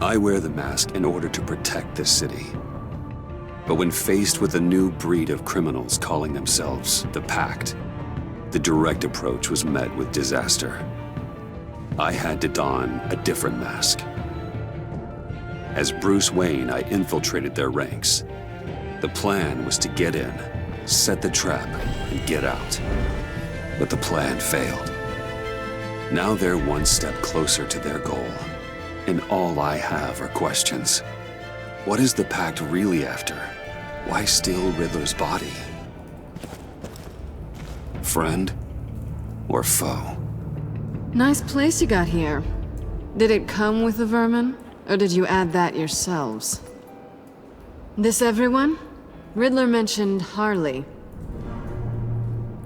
I wear the mask in order to protect this city. But when faced with a new breed of criminals calling themselves the Pact, the direct approach was met with disaster. I had to don a different mask. As Bruce Wayne, I infiltrated their ranks. The plan was to get in, set the trap, and get out. But the plan failed. Now they're one step closer to their goal, and all I have are questions. What is the Pact really after? Why steal Riddler's body? Friend or foe? Nice place you got here. Did it come with the vermin, or did you add that yourselves? This everyone? Riddler mentioned Harley.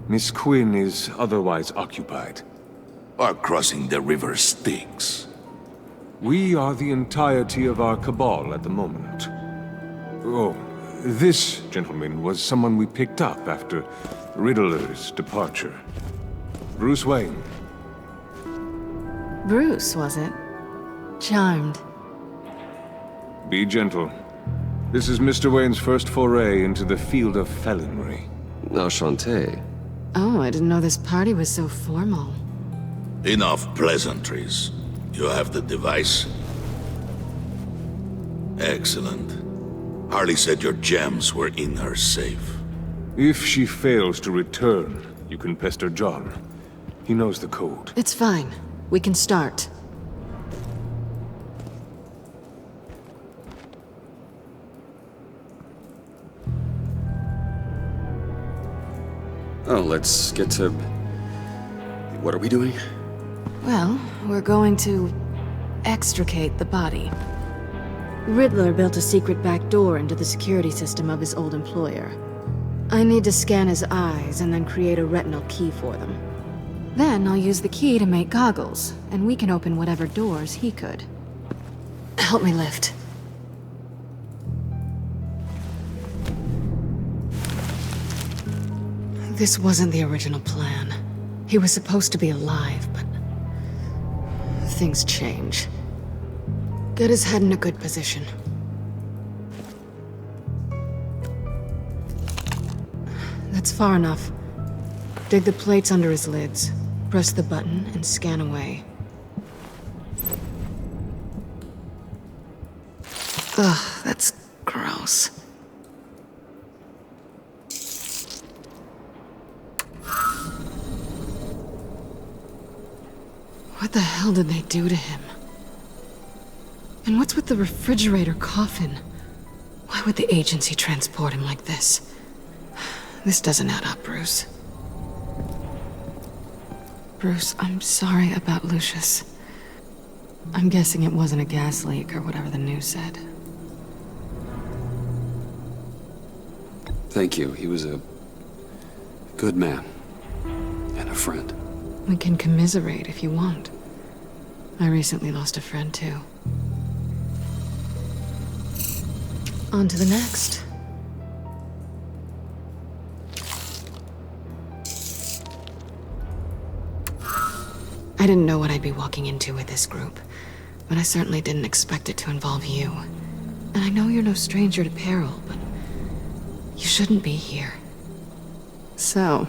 Miss Quinn is otherwise occupied. Are crossing the river Styx. We are the entirety of our cabal at the moment. Oh, this gentleman was someone we picked up after Riddler's departure. Bruce Wayne. Bruce, was it? Charmed. Be gentle. This is Mr. Wayne's first foray into the field of felonry. Enchanté. Oh, I didn't know this party was so formal. Enough pleasantries. You have the device? Excellent. Harley said your gems were in her safe. If she fails to return, you can pester John. He knows the code. It's fine. We can start. Oh, let's get to... What are we doing? Well, we're going to extricate the body. Riddler built a secret back door into the security system of his old employer. I need to scan his eyes and then create a retinal key for them. Then I'll use the key to make goggles, and we can open whatever doors he could. Help me lift. This wasn't the original plan. He was supposed to be alive, but... things change. Get his head in a good position. That's far enough. Dig the plates under his lids. Press the button and scan away. Ugh, that's gross. What the hell did they do to him? And what's with the refrigerator coffin? Why would the agency transport him like this? This doesn't add up, Bruce. Bruce, I'm sorry about Lucius. I'm guessing it wasn't a gas leak or whatever the news said. Thank you. He was a good man. And a friend. We can commiserate if you want. I recently lost a friend, too. On to the next. I didn't know what I'd be walking into with this group, but I certainly didn't expect it to involve you. And I know you're no stranger to peril, but you shouldn't be here. So,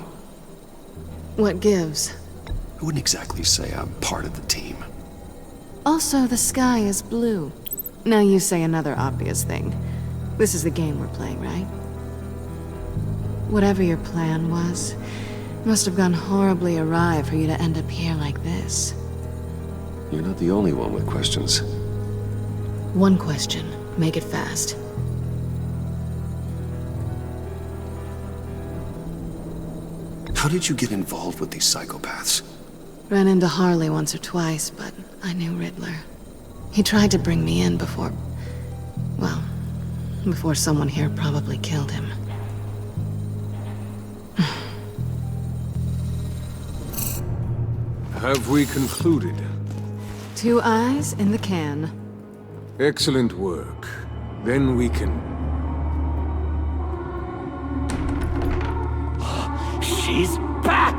what gives? I wouldn't exactly say I'm part of the team. Also, the sky is blue. Now you say another obvious thing. This is the game we're playing, right? Whatever your plan was, must have gone horribly awry for you to end up here like this. You're not the only one with questions. One question. Make it fast. How did you get involved with these psychopaths? Ran into Harley once or twice, but I knew Riddler. He tried to bring me in before... well, before someone here probably killed him. Have we concluded? 2 eyes in the can. Excellent work. Then we can... She's back!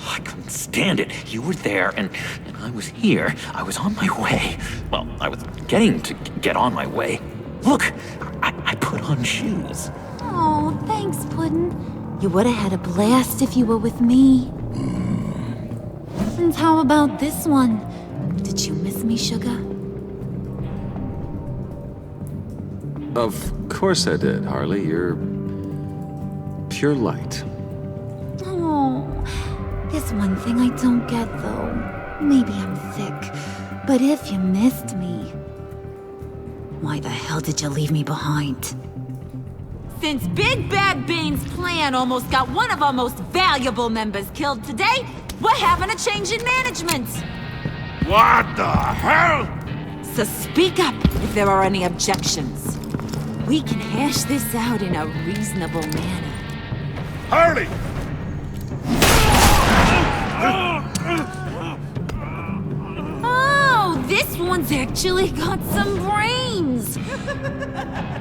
I couldn't stand it. You were there, and I was here. I was on my way. Well, I was getting to get on my way. Look, I put on shoes. Oh, thanks, Puddin'. You would have had a blast if you were with me. And how about this one? Did you miss me, Sugar? Of course I did, Harley. You're pure light. Oh, there's one thing I don't get, though. Maybe I'm thick, but if you missed me, why the hell did you leave me behind? Since Big Bad Bane's plan almost got one of our most valuable members killed today, we're having a change in management. What the hell? So speak up if there are any objections. We can hash this out in a reasonable manner. Harley! Oh, this one's actually got some brains.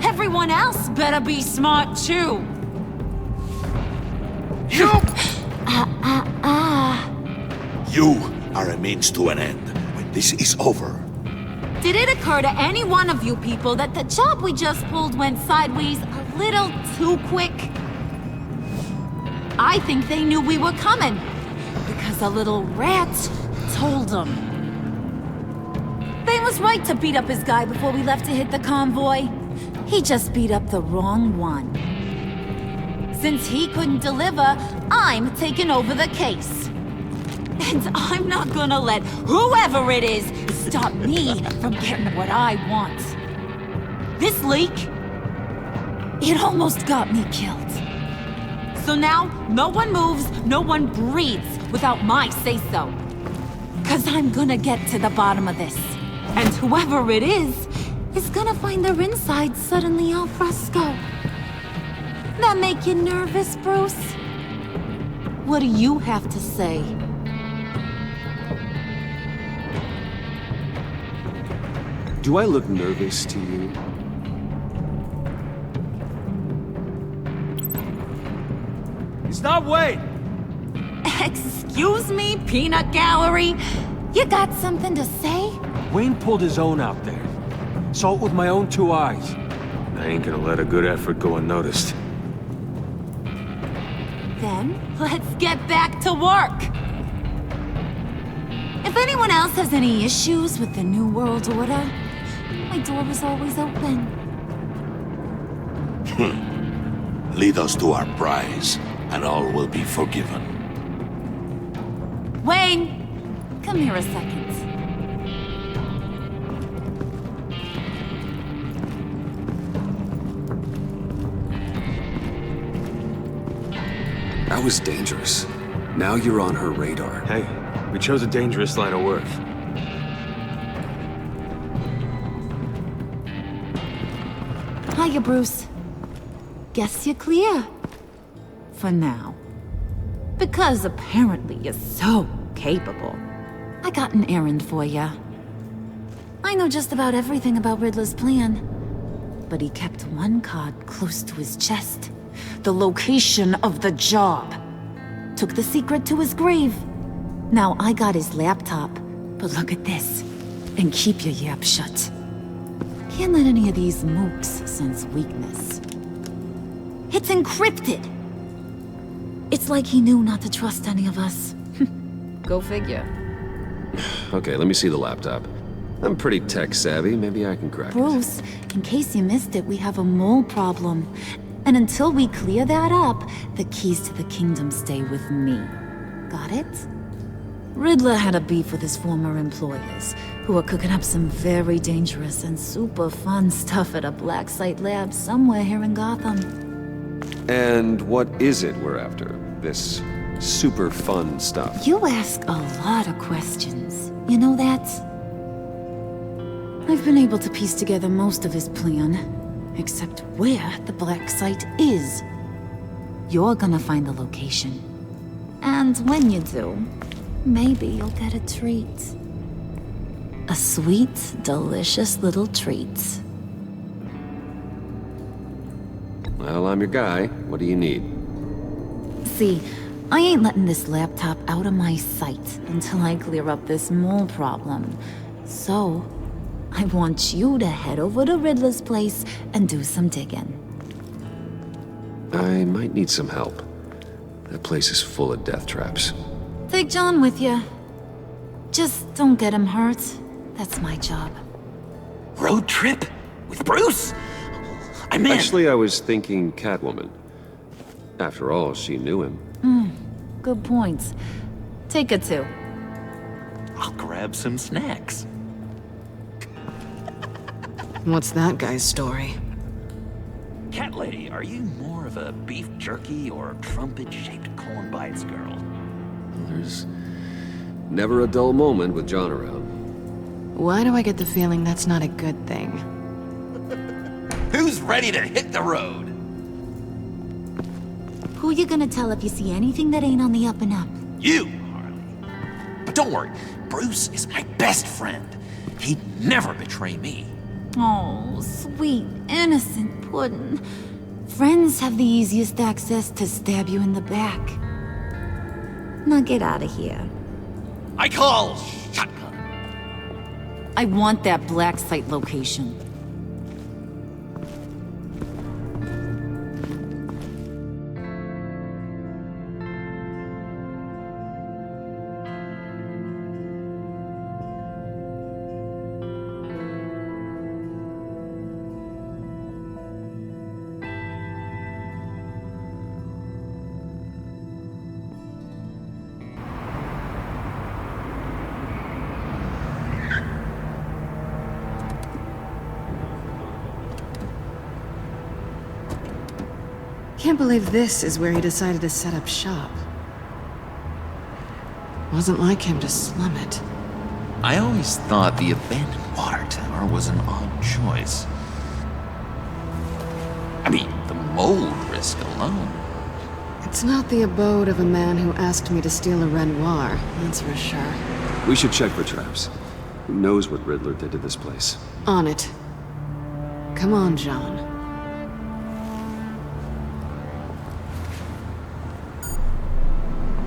Everyone else better be smart too. You! You are a means to an end. When this is over, Did it occur to any one of you people that the job we just pulled went sideways a little too quick? I think they knew we were coming, because a little rat told them. Bane was right to beat up his guy before we left to hit the convoy. He just beat up the wrong one. Since he couldn't deliver, I'm taking over the case. And I'm not gonna let whoever it is stop me from getting what I want. This leak, it almost got me killed. So now, no one moves, no one breathes without my say-so. 'Cause I'm gonna get to the bottom of this. And whoever it is gonna find their insides suddenly al fresco. That make you nervous, Bruce? What do you have to say? Do I look nervous to you? Stop, wait! Excuse me, peanut gallery? You got something to say? Wayne pulled his own out there. Saw it with my own 2 eyes. I ain't gonna let a good effort go unnoticed. Then, let's get back to work. If anyone else has any issues with the New World Order, my door is always open. lead us to our prize, and all will be forgiven. Wayne, come here a second. That was dangerous. Now you're on her radar. Hey, we chose a dangerous line of work. Hiya, Bruce. Guess you're clear. For now. Because apparently you're so capable. I got an errand for ya. I know just about everything about Riddler's plan. But he kept one card close to his chest. The location of the job. Took the secret to his grave. Now I got his laptop. But look at this. And keep your yap shut. Can't let any of these mooks sense weakness. It's encrypted! It's like he knew not to trust any of us. Go figure. Okay, let me see the laptop. I'm pretty tech savvy. Maybe I can crack it. Bruce, in case you missed it, we have a mole problem. And until we clear that up, the keys to the kingdom stay with me. Got it? Riddler had a beef with his former employers, who were cooking up some very dangerous and super fun stuff at a black site lab somewhere here in Gotham. And what is it we're after? This super fun stuff? You ask a lot of questions. You know that? I've been able to piece together most of his plan, except where the black site is. You're gonna find the location. And when you do, maybe you'll get a treat. A sweet, delicious little treat. Well, I'm your guy. What do you need? See, I ain't letting this laptop out of my sight until I clear up this mole problem. So, I want you to head over to Riddler's place and do some digging. I might need some help. That place is full of death traps. Take John with you. Just don't get him hurt. That's my job. Road trip? With Bruce? I'm in. Actually, I was thinking Catwoman. After all, she knew him. Good point. Take her too. I'll grab some snacks. What's that guy's story? Cat lady, are you more of a beef jerky or trumpet-shaped corn bites girl? There's never a dull moment with John around. Why do I get the feeling that's not a good thing? Who's ready to hit the road? Who you gonna tell if you see anything that ain't on the up and up? You, Harley. But don't worry, Bruce is my best friend. He'd never betray me. Oh, sweet, innocent puddin'. Friends have the easiest access to stab you in the back. Now get out of here. I call shotgun. I want that black site location. Can't believe this is where he decided to set up shop. Wasn't like him to slum it. I always thought the abandoned water tower was an odd choice. I mean, the mold risk alone. It's not the abode of a man who asked me to steal a Renoir, that's for sure. We should check for traps. Who knows what Riddler did to this place? On it. Come on, John.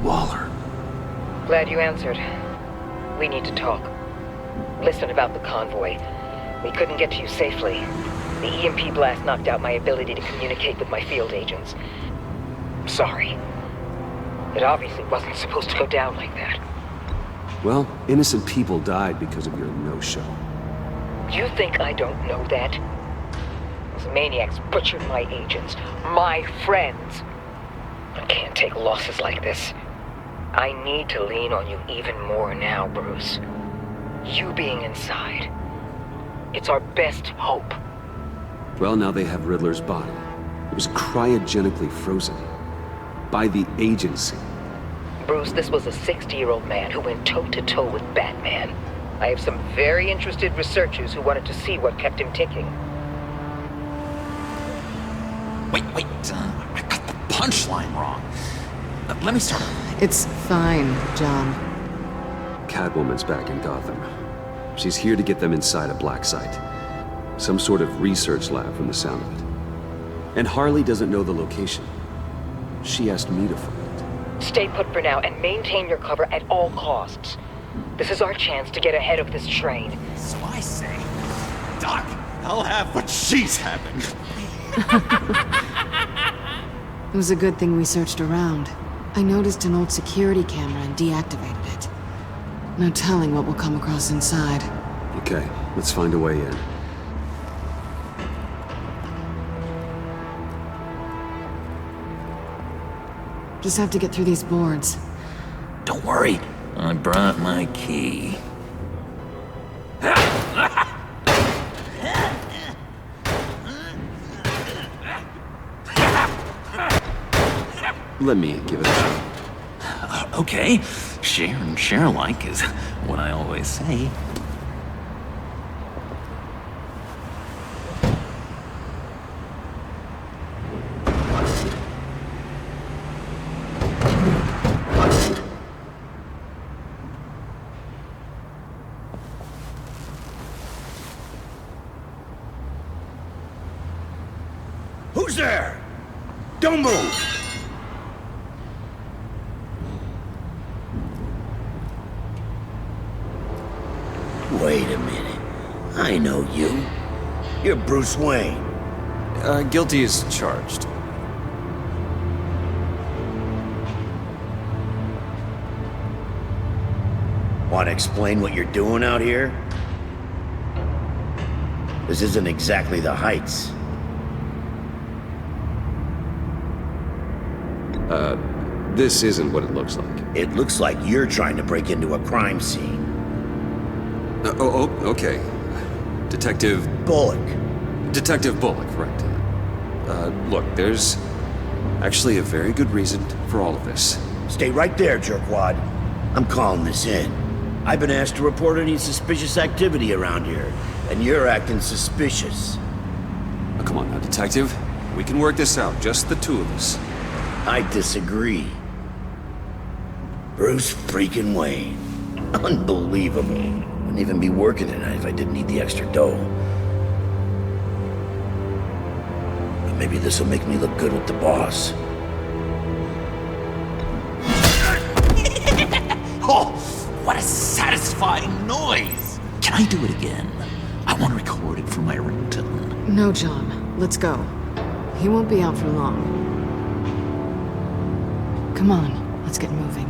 Waller. Glad you answered. We need to talk. Listen about the convoy. We couldn't get to you safely. The EMP blast knocked out my ability to communicate with my field agents. Sorry. It obviously wasn't supposed to go down like that. Well, innocent people died because of your no-show. You think I don't know that? Those maniacs butchered my agents, my friends. I can't take losses like this. I need to lean on you even more now, Bruce. You being inside. It's our best hope. Well, now they have Riddler's body. It was cryogenically frozen. By the agency. Bruce, this was a 60-year-old man who went toe-to-toe with Batman. I have some very interested researchers who wanted to see what kept him ticking. Wait, I got the punchline wrong. Let me start over. It's fine, John. Catwoman's back in Gotham. She's here to get them inside a black site. Some sort of research lab from the sound of it. And Harley doesn't know the location. She asked me to find it. Stay put for now and maintain your cover at all costs. This is our chance to get ahead of this train. So I say, Doc, I'll have what she's having. It was a good thing we searched around. I noticed an old security camera and deactivated it. No telling what we'll come across inside. Okay, let's find a way in. Just have to get through these boards. Don't worry, I brought my key. Let me give it a shot. Okay, share and share alike is what I always say. Who's there? Don't move! Wait a minute. I know you. You're Bruce Wayne. Guilty as charged. Want to explain what you're doing out here? This isn't exactly the Heights. This isn't what it looks like. It looks like you're trying to break into a crime scene. Okay. Detective Bullock. Right. Look, there's actually a very good reason for all of this. Stay right there, jerkwad. I'm calling this in. I've been asked to report any suspicious activity around here, and you're acting suspicious. Oh, come on now, Detective. We can work this out, just the two of us. I disagree. Bruce freaking Wayne. Unbelievable. Wouldn't even be working tonight if I didn't need the extra dough. But maybe this'll make me look good with the boss. Oh, what a satisfying noise! Can I do it again? I want to record it for my ringtone. No, John. Let's go. He won't be out for long. Come on, let's get moving.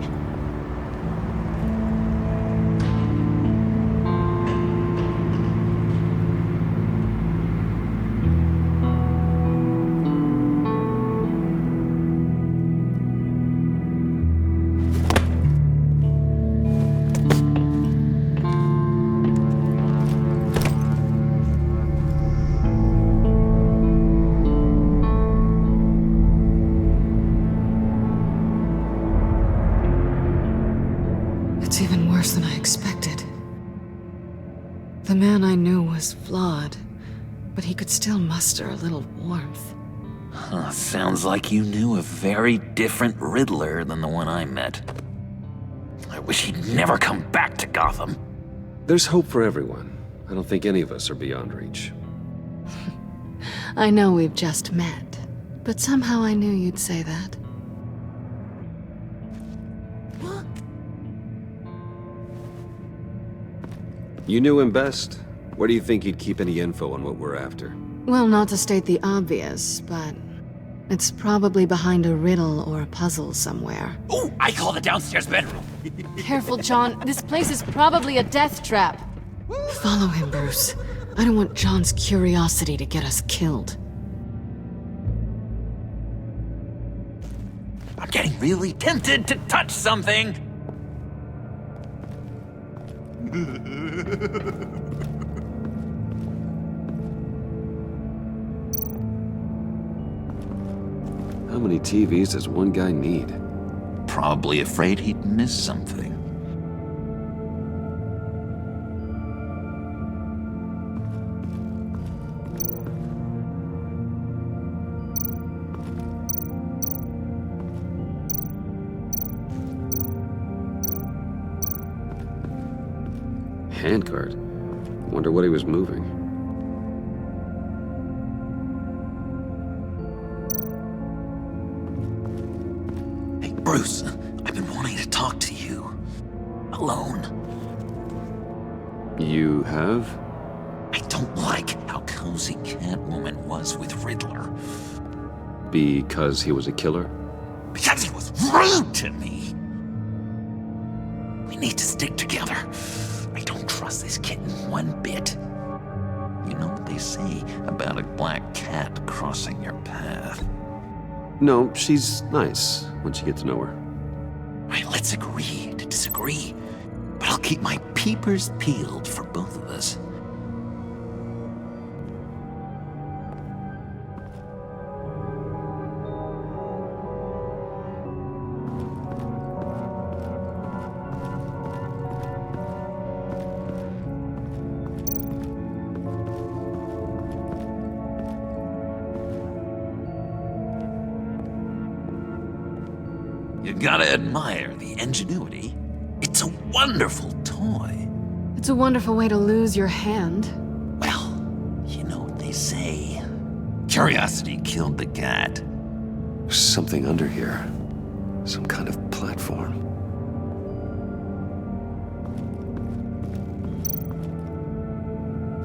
It's even worse than I expected. The man I knew was flawed, but he could still muster a little warmth. Sounds like you knew a very different Riddler than the one I met. I wish he'd never come back to Gotham. There's hope for everyone. I don't think any of us are beyond reach. I know we've just met, but somehow I knew you'd say that. You knew him best. Where do you think he'd keep any info on what we're after? Well, not to state the obvious, but it's probably behind a riddle or a puzzle somewhere. Oh, I call the downstairs bedroom. Careful, John. This place is probably a death trap. Follow him, Bruce. I don't want John's curiosity to get us killed. I'm getting really tempted to touch something. How many TVs does one guy need? Probably afraid he'd miss something. Handcart. Wonder what he was moving. Hey, Bruce, I've been wanting to talk to you. Alone. You have? I don't like how cozy Catwoman was with Riddler. Because he was a killer? Because he was rude to me. We need to stick together. I don't trust this kitten one bit. You know what they say about a black cat crossing your path? No, she's nice once you get to know her. Right, let's agree to disagree. But I'll keep my peepers peeled for both of us. You gotta admire the ingenuity. It's a wonderful toy. It's a wonderful way to lose your hand. Well, you know what they say. Curiosity killed the cat. There's something under here. Some kind of platform.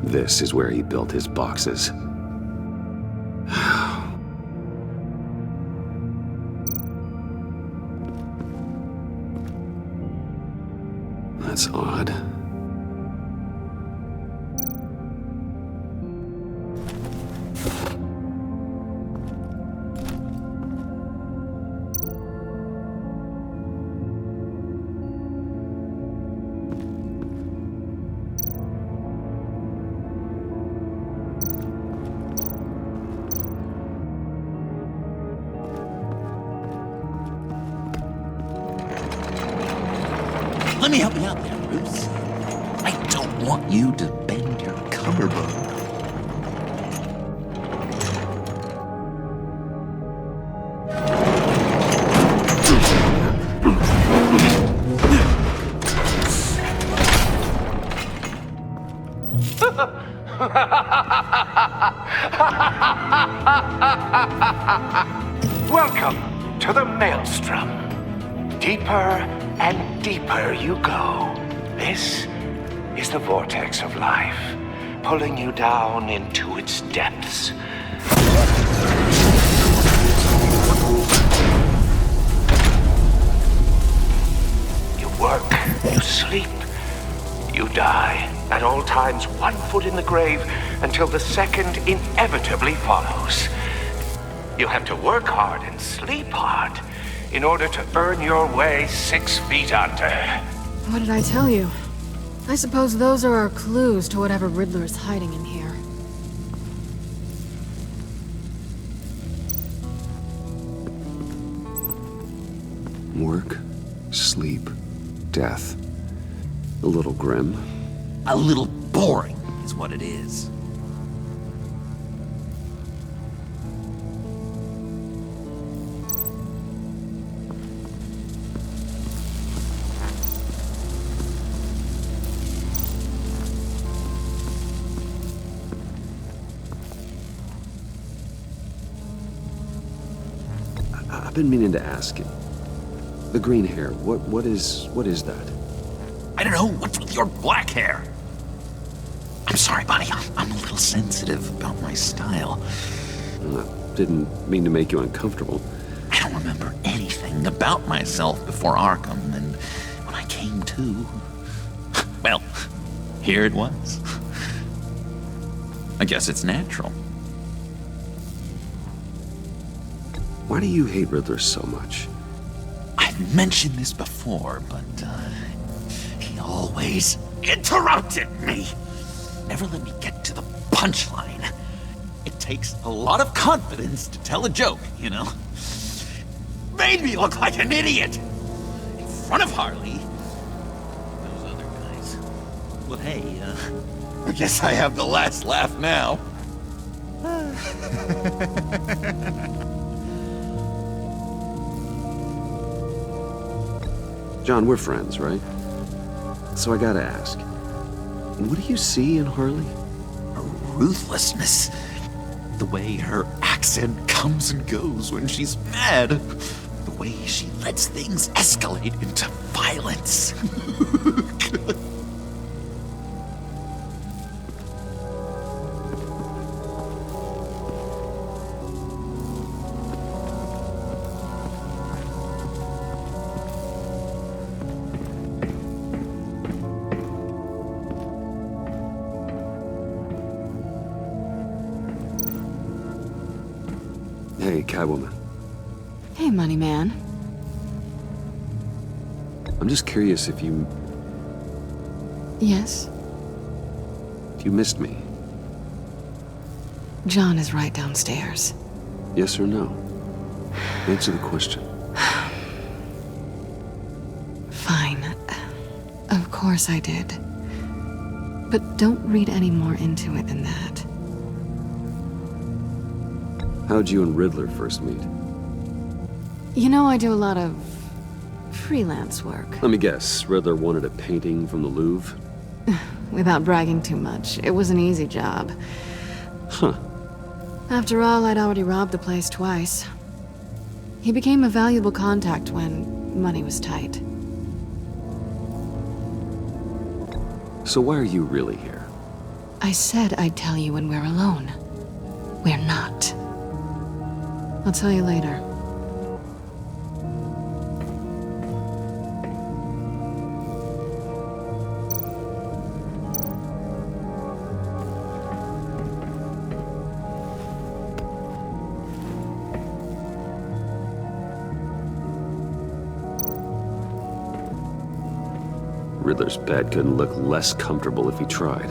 This is where he built his boxes. That's odd. Let me help you out there, Bruce. I don't want you to bend your collarbone. Welcome to the Maelstrom. Deeper and deeper you go. This is the vortex of life, pulling you down into its depths. You work, you sleep, you die. At all times, 1 foot in the grave until the second inevitably follows. You have to work hard and sleep hard in order to earn your way 6 feet under. What did I tell you? I suppose those are our clues to whatever Riddler is hiding in here. Work, sleep, death. A little grim. A little boring is what it is. I've been meaning to ask you. The green hair, what is that? I don't know, what's with your black hair? I'm sorry, buddy, I'm a little sensitive about my style. Didn't mean to make you uncomfortable. I don't remember anything about myself before Arkham, and when I came to, well, here it was. I guess it's natural. Why do you hate Riddler so much? I've mentioned this before, but he always interrupted me. Never let me get to the punchline. It takes a lot of confidence to tell a joke, you know? Made me look like an idiot in front of Harley. Those other guys. Well, hey, I guess I have the last laugh now. John, we're friends, right? So I gotta ask, what do you see in Harley? Her ruthlessness. The way her accent comes and goes when she's mad. The way she lets things escalate into violence. Hey, Catwoman. Hey, Money Man. I'm just curious if you Yes? missed me. John is right downstairs. Yes or no? Answer the question. Fine. Of course I did. But don't read any more into it than that. How'd you and Riddler first meet? You know, I do a lot of freelance work. Let me guess, Riddler wanted a painting from the Louvre? Without bragging too much, it was an easy job. Huh. After all, I'd already robbed the place twice. He became a valuable contact when money was tight. So why are you really here? I said I'd tell you when we're alone. We're not. I'll tell you later. Riddler's bed couldn't look less comfortable if he tried.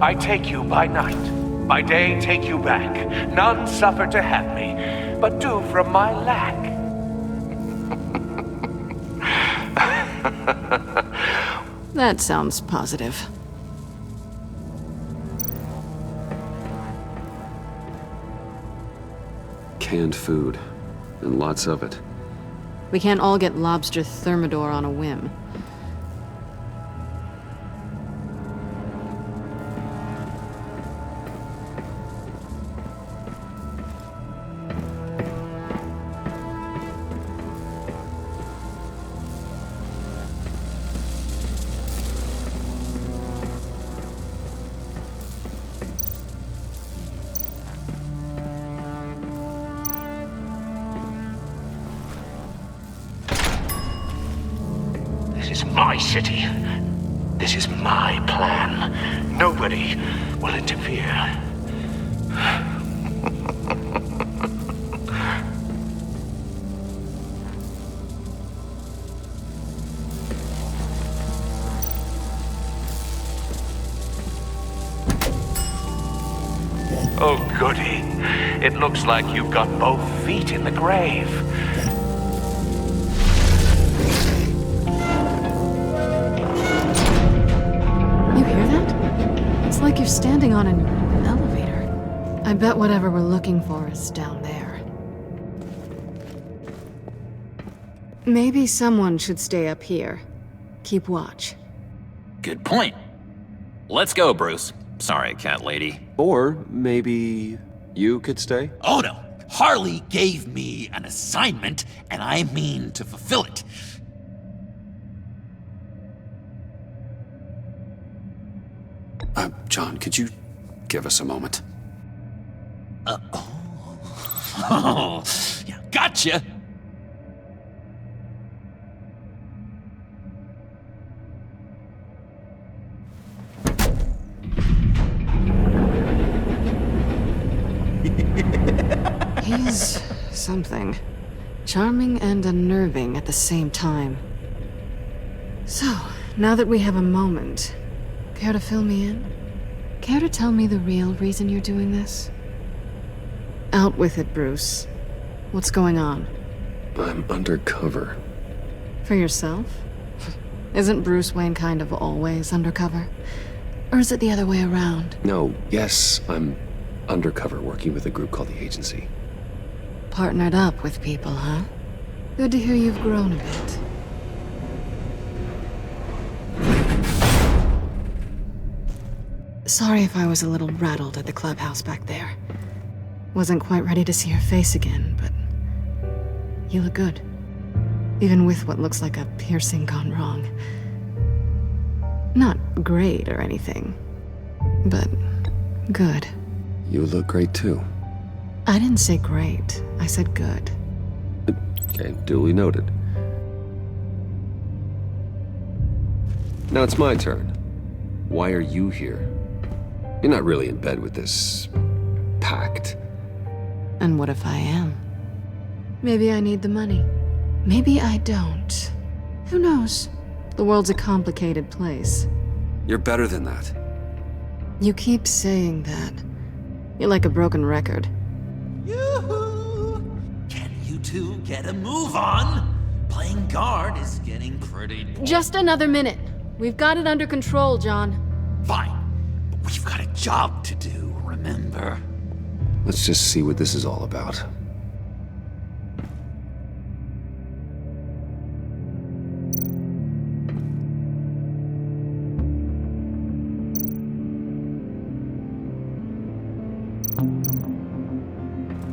I take you by night, by day take you back. None suffer to have me, but do from my lack. That sounds positive. Canned food, and lots of it. We can't all get lobster thermidor on a whim. This is my city. This is my plan. Nobody will interfere. Oh, goody. It looks like you've got both feet in the grave. You hear that? It's like you're standing on an elevator. I bet whatever we're looking for is down there. Maybe someone should stay up here. Keep watch. Good point. Let's go, Bruce. Sorry, cat lady. Or maybe you could stay? Oh no! Harley gave me an assignment, and I mean to fulfill it. John, could you give us a moment? Oh, yeah, gotcha! He's something. Charming and unnerving at the same time. So, now that we have a moment, care to fill me in? Care to tell me the real reason you're doing this? Out with it, Bruce. What's going on? I'm undercover. For yourself? Isn't Bruce Wayne kind of always undercover? Or is it the other way around? No, yes, I'm undercover working with a group called the Agency. Partnered up with people, huh? Good to hear you've grown a bit. Sorry if I was a little rattled at the clubhouse back there. Wasn't quite ready to see your face again, but you look good. Even with what looks like a piercing gone wrong. Not great or anything, but good. You look great too. I didn't say great. I said good. Okay, duly noted. Now it's my turn. Why are you here? You're not really in bed with this pact. And what if I am? Maybe I need the money. Maybe I don't. Who knows? The world's a complicated place. You're better than that. You keep saying that. You're like a broken record. Yoo-hoo! Can you two get a move on? Playing guard is getting pretty... Just another minute. We've got it under control, John. Fine, but we've got a job to do, remember? Let's just see what this is all about.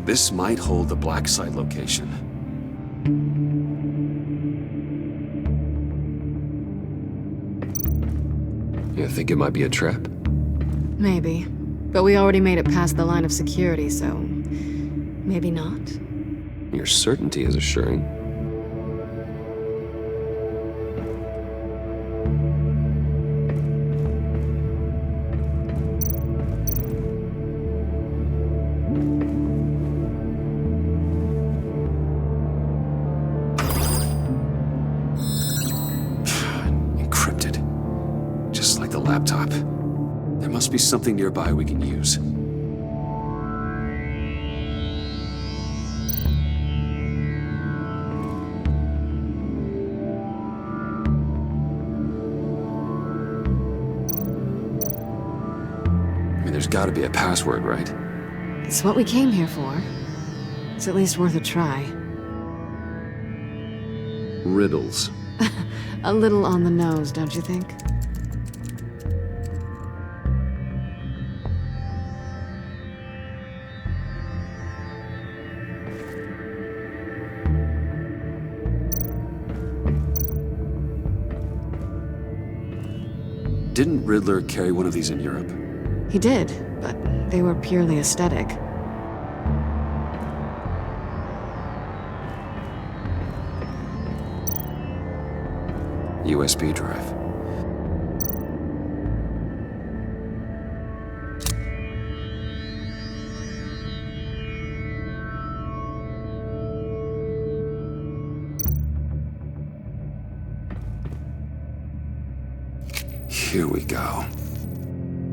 This might hold the black site location. You think it might be a trap? Maybe. But we already made it past the line of security, so... maybe not. Your certainty is assuring. Encrypted. Just like the laptop. There must be something nearby we can use. There's gotta be a password, right? It's what we came here for. It's at least worth a try. Riddles. A little on the nose, don't you think? Didn't Riddler carry one of these in Europe? He did, but they were purely aesthetic. USB drive. Here we go.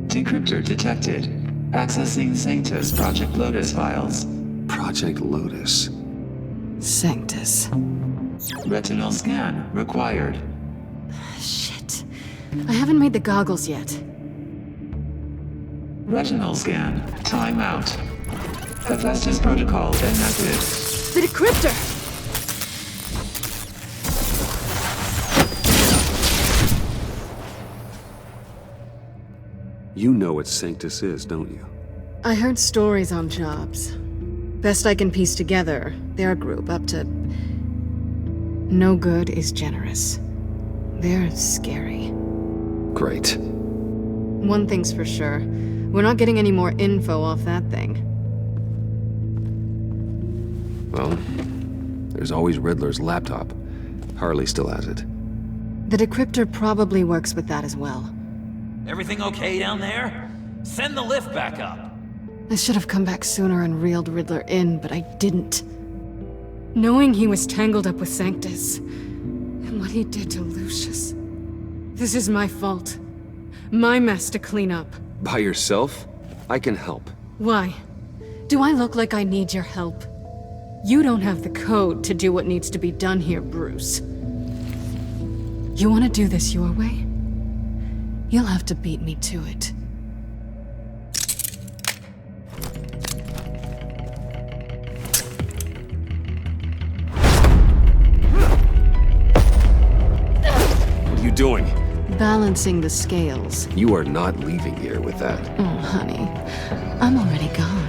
Decryptor detected. Accessing Sanctus Project Lotus files. Project Lotus. Sanctus. Retinal scan required. Shit. I haven't made the goggles yet. Retinal scan. Timeout. Hephaestus protocol enacted. The decryptor! You know what Sanctus is, don't you? I heard stories on jobs. Best I can piece together, they're a group up to... no good is generous. They're scary. Great. One thing's for sure. We're not getting any more info off that thing. Well, there's always Riddler's laptop. Harley still has it. The decryptor probably works with that as well. Everything okay down there? Send the lift back up. I should have come back sooner and reeled Riddler in, but I didn't. Knowing he was tangled up with Sanctus, and what he did to Lucius. This is my fault. My mess to clean up. By yourself? I can help. Why? Do I look like I need your help? You don't have the code to do what needs to be done here, Bruce. You want to do this your way? You'll have to beat me to it. What are you doing? Balancing the scales. You are not leaving here with that. Oh, honey. I'm already gone.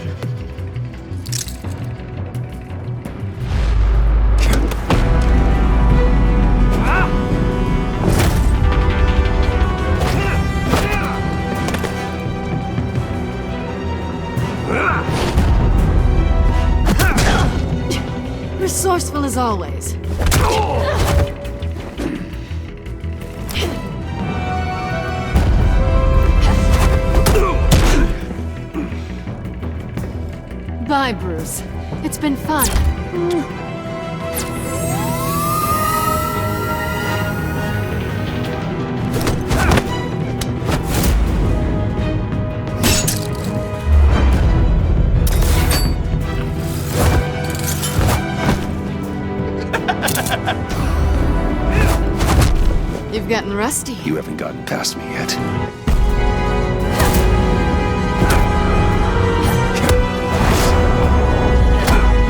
Resourceful as always. Bye, Bruce. It's been fun. You've gotten rusty. You haven't gotten past me yet.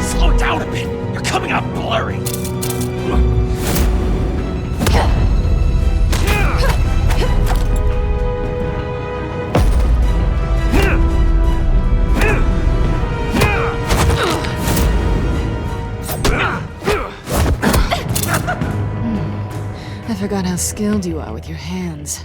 Slow down a bit. You're coming out blurry. forgot how skilled you are with your hands.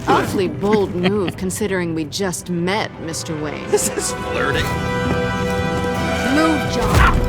Awfully bold move, considering we just met, Mr. Wayne. This is flirting. Move, John.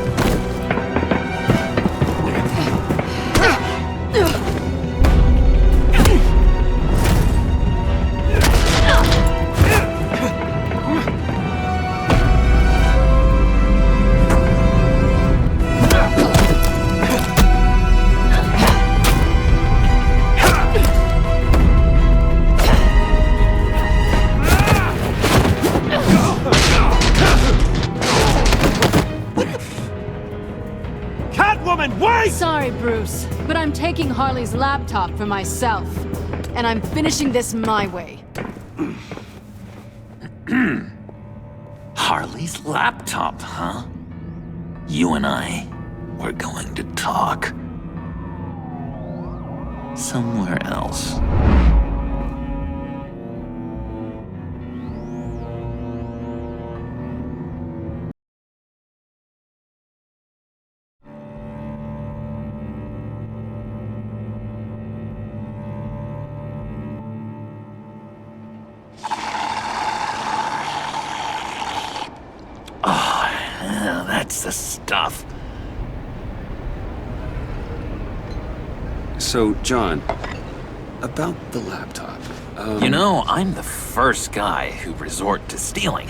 Sorry, Bruce, but I'm taking Harley's laptop for myself. And I'm finishing this my way. Harley's laptop, huh? You and I, we're going to talk. Somewhere else. That's the stuff. So, John, about the laptop. You know, I'm the first guy who resort to stealing.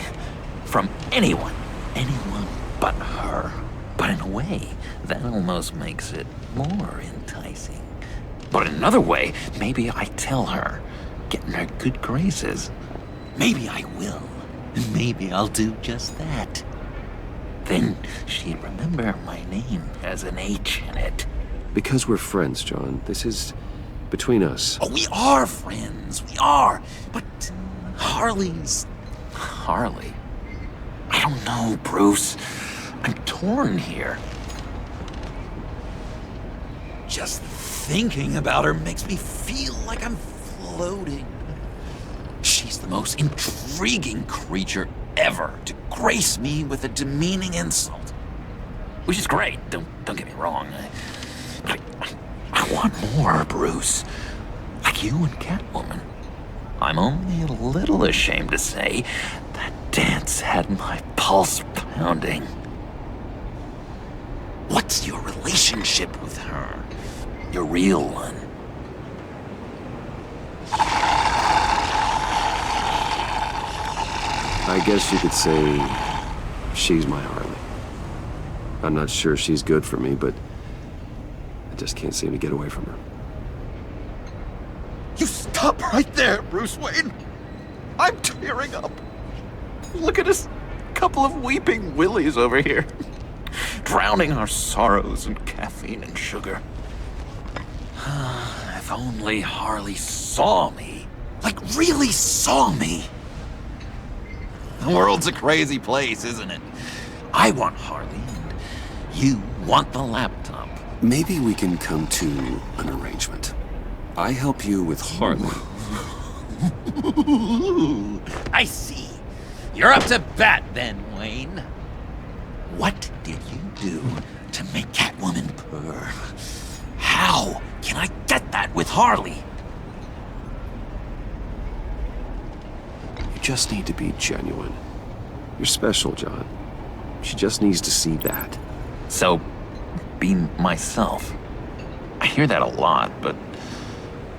From anyone. Anyone but her. But in a way, that almost makes it more enticing. But in another way, maybe I tell her, get in her good graces. Maybe I will. And maybe I'll do just that. Then she'd remember my name has an H in it. Because we're friends, John. This is between us. Oh, we are friends. We are. But Harley's... Harley? I don't know, Bruce. I'm torn here. Just thinking about her makes me feel like I'm floating. She's the most intriguing creature ever to grace me with a demeaning insult. Which is great, don't get me wrong. I want more, Bruce. Like you and Catwoman. I'm only a little ashamed to say that dance had my pulse pounding. What's your relationship with her? Your real one? I guess you could say she's my Harley. I'm not sure she's good for me, but I just can't seem to get away from her. You stop right there, Bruce Wayne. I'm tearing up. Look at us, couple of weeping willies over here. Drowning our sorrows in caffeine and sugar. If only Harley saw me. Like, really saw me. The world's a crazy place, isn't it? I want Harley, and you want the laptop. Maybe we can come to an arrangement. I help you with Harley. I see. You're up to bat then, Wayne. What did you do to make Catwoman purr? How can I get that with Harley? You just need to be genuine. You're special, John. She just needs to see that. So, be myself. I hear that a lot, but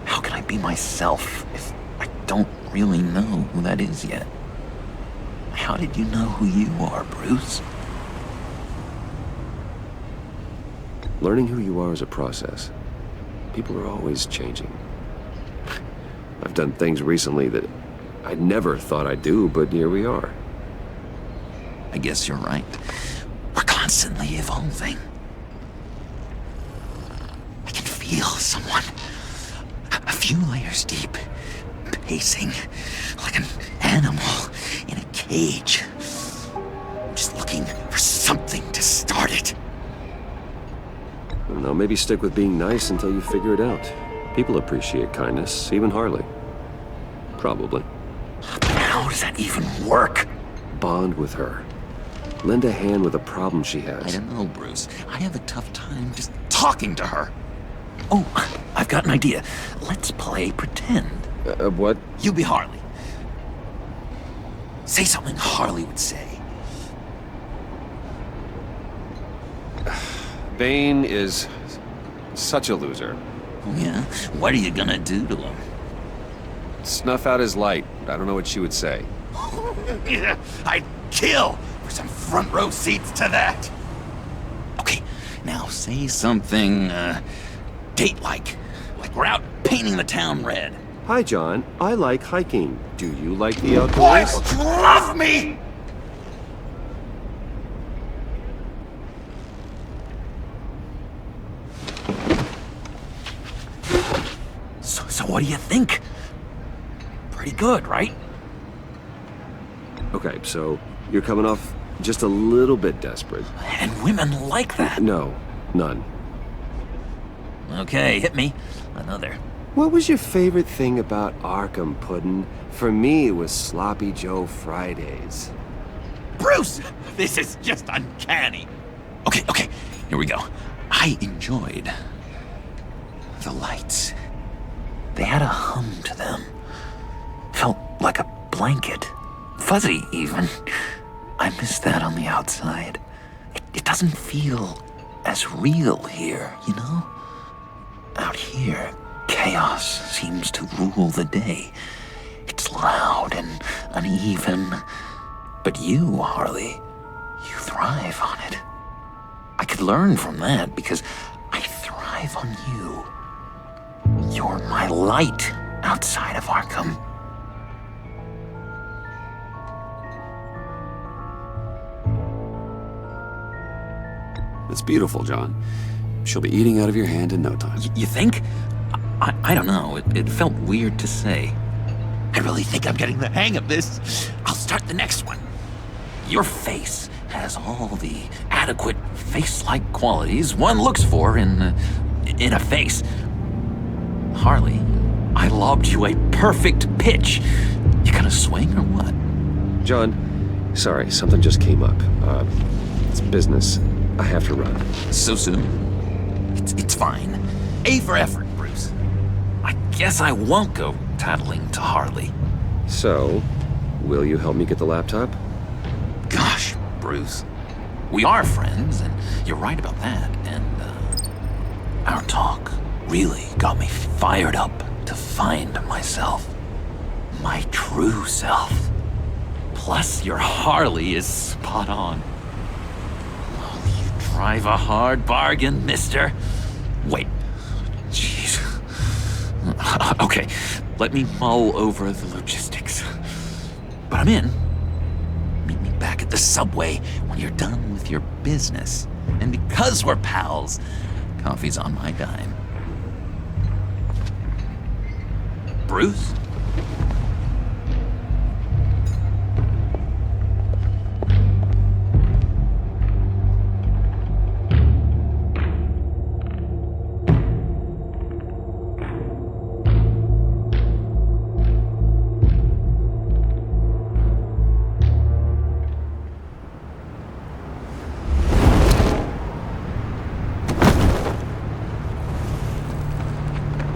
how can I be myself if I don't really know who that is yet? How did you know who you are, Bruce? Learning who you are is a process. People are always changing. I've done things recently that I never thought I'd do, but here we are. I guess you're right. We're constantly evolving. I can feel someone a few layers deep, pacing like an animal in a cage. Just looking for something to start it. I don't know, maybe stick with being nice until you figure it out. People appreciate kindness, even Harley. Probably. How does that even work? Bond with her. Lend a hand with a problem she has. I don't know, Bruce. I have a tough time just talking to her. Oh, I've got an idea. Let's play pretend. What? You be Harley. Say something Harley would say. Bane is such a loser. Oh, yeah? What are you gonna do to him? Snuff out his light. I don't know what she would say. Yeah, I'd kill for some front row seats to that. Okay, now say something, date-like. Like we're out painting the town red. Hi, John. I like hiking. Do you like the outdoors? Boy, you love me! So what do you think? Pretty good, right? Okay, so you're coming off just a little bit desperate. And women like that. No, none. Okay, hit me. Another. What was your favorite thing about Arkham, Puddin'? For me, it was Sloppy Joe Fridays. Bruce! This is just uncanny. Okay, here we go. I enjoyed the lights. They had a hum to them. Felt like a blanket. Fuzzy, even. I miss that on the outside. It doesn't feel as real here, you know? Out here, chaos seems to rule the day. It's loud and uneven. But you, Harley, you thrive on it. I could learn from that because I thrive on you. You're my light outside of Arkham. It's beautiful, John. She'll be eating out of your hand in no time. You think? I don't know. It felt weird to say. I really think I'm getting the hang of this. I'll start the next one. Your face has all the adequate face-like qualities one looks for in a face. Harley, I lobbed you a perfect pitch. You gonna swing or what? John, sorry, something just came up. It's business. I have to run. So soon? It's fine. A for effort, Bruce. I guess I won't go tattling to Harley. So, will you help me get the laptop? Gosh, Bruce. We are friends, and you're right about that. And, our talk really got me fired up to find myself. My true self. Plus, your Harley is spot on. Oh, you drive a hard bargain, mister. Wait. Jeez. Okay, let me mull over the logistics. But I'm in. Meet me back at the subway when you're done with your business. And because we're pals, coffee's on my dime. Bruce?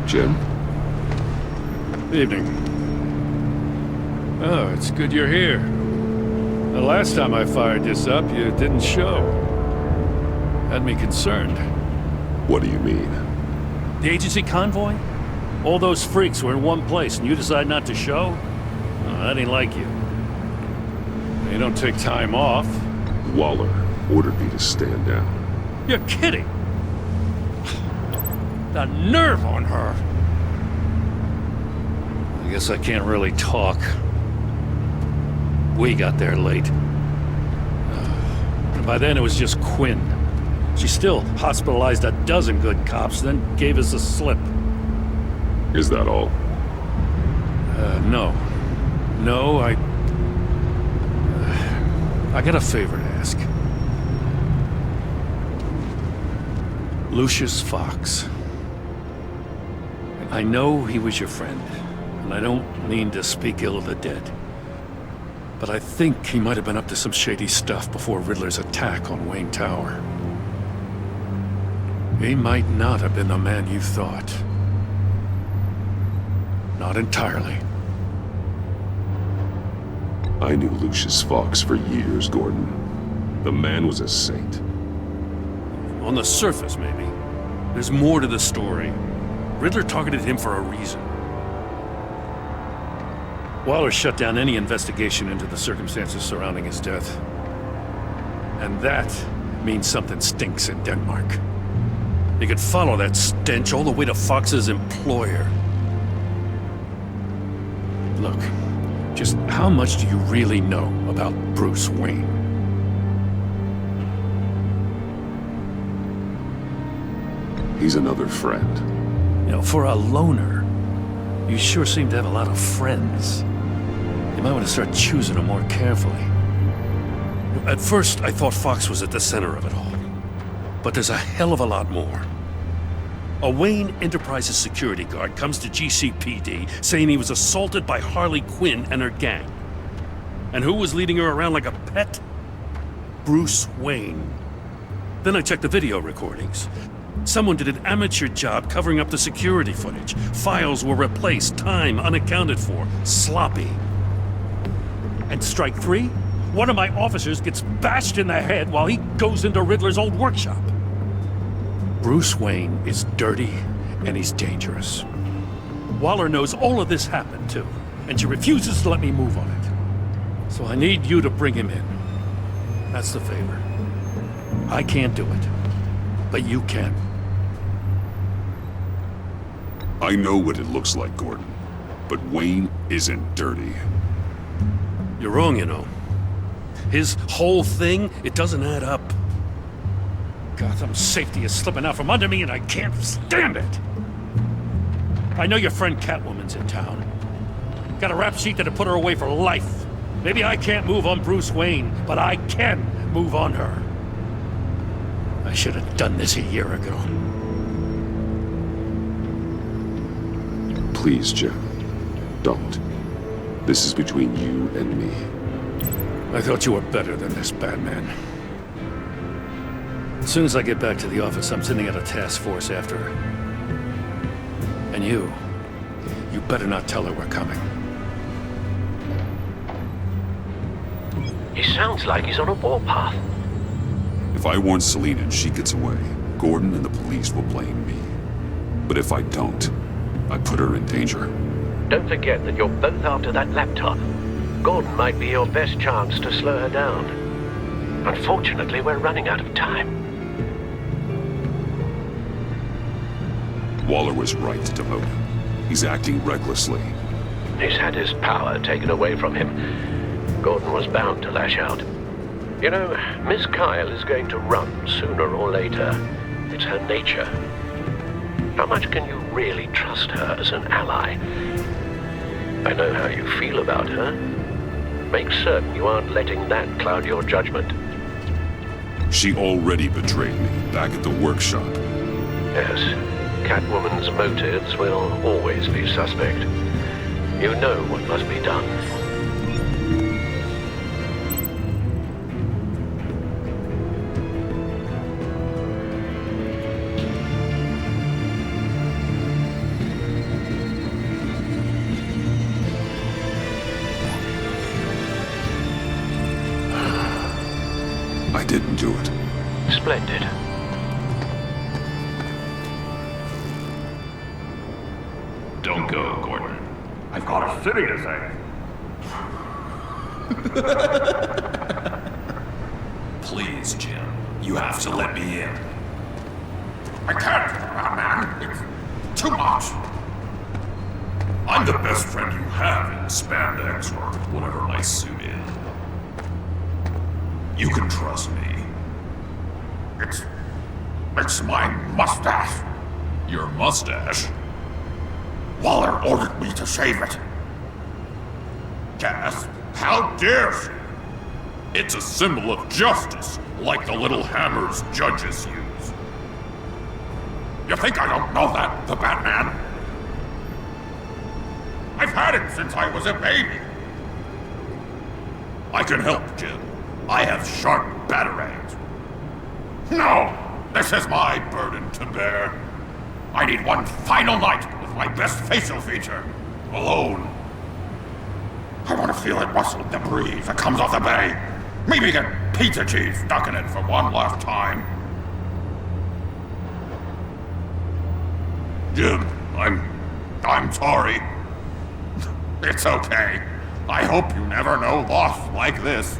Jim? Evening. Oh, it's good you're here. The last time I fired this up, you didn't show. Had me concerned. What do you mean? The agency convoy? All those freaks were in one place, and you decide not to show? Oh, that ain't like you. You don't take time off. Waller ordered me to stand down. You're kidding! The nerve on her! I guess I can't really talk. We got there late. And by then it was just Quinn. She still hospitalized a dozen good cops, then gave us the slip. Is that all? No. No, I got a favor to ask. Lucius Fox. I know he was your friend. And I don't mean to speak ill of the dead, but I think he might have been up to some shady stuff before Riddler's attack on Wayne Tower. He might not have been the man you thought. Not entirely. I knew Lucius Fox for years, Gordon. The man was a saint. On the surface, maybe. There's more to the story. Riddler targeted him for a reason. Waller shut down any investigation into the circumstances surrounding his death. And that means something stinks in Denmark. You could follow that stench all the way to Fox's employer. Look, just how much do you really know about Bruce Wayne? He's another friend. You know, for a loner, you sure seem to have a lot of friends. You might want to start choosing them more carefully. At first, I thought Fox was at the center of it all. But there's a hell of a lot more. A Wayne Enterprises security guard comes to GCPD saying he was assaulted by Harley Quinn and her gang. And who was leading her around like a pet? Bruce Wayne. Then I checked the video recordings. Someone did an amateur job covering up the security footage. Files were replaced, time unaccounted for, sloppy. And strike three? One of my officers gets bashed in the head while he goes into Riddler's old workshop. Bruce Wayne is dirty and he's dangerous. Waller knows all of this happened too, and she refuses to let me move on it. So I need you to bring him in. That's the favor. I can't do it, but you can. I know what it looks like, Gordon, but Wayne isn't dirty. You're wrong, you know. His whole thing, it doesn't add up. Gotham's safety is slipping out from under me and I can't stand it! I know your friend Catwoman's in town. Got a rap sheet that'll put her away for life. Maybe I can't move on Bruce Wayne, but I can move on her. I should have done this a year ago. Please, Jim. Don't. This is between you and me. I thought you were better than this, Batman. As soon as I get back to the office, I'm sending out a task force after her. And you better not tell her we're coming. He sounds like he's on a warpath. If I warn Selina and she gets away, Gordon and the police will blame me. But if I don't, I put her in danger. Don't forget that you're both after that laptop. Gordon might be your best chance to slow her down. Unfortunately, we're running out of time. Waller was right to demote him. He's acting recklessly. He's had his power taken away from him. Gordon was bound to lash out. You know, Miss Kyle is going to run sooner or later. It's her nature. How much can you really trust her as an ally? I know how you feel about her. Make certain you aren't letting that cloud your judgment. She already betrayed me back at the workshop. Yes, Catwoman's motives will always be suspect. You know what must be done. I didn't do it. Splendid. Don't go, Gordon. I've got a city to save. Please, Jim. You have to let me in. I can't, Batman. It's too much. I'm the best friend you have in spandex or whatever my suit is. You can trust me. It's my mustache. Your mustache? Waller ordered me to shave it. Cass, how dare she? It's a symbol of justice, like the little hammers judges use. You think I don't know that, the Batman? I've had it since I was a baby. I can help, Jim. I have sharp batarangs. No! This is my burden to bear. I need one final night with my best facial feature. Alone. I want to feel it rustle the breeze that comes off the bay. Maybe get pizza cheese stuck in it for one last time. Jim, I'm sorry. It's okay. I hope you never know loss like this.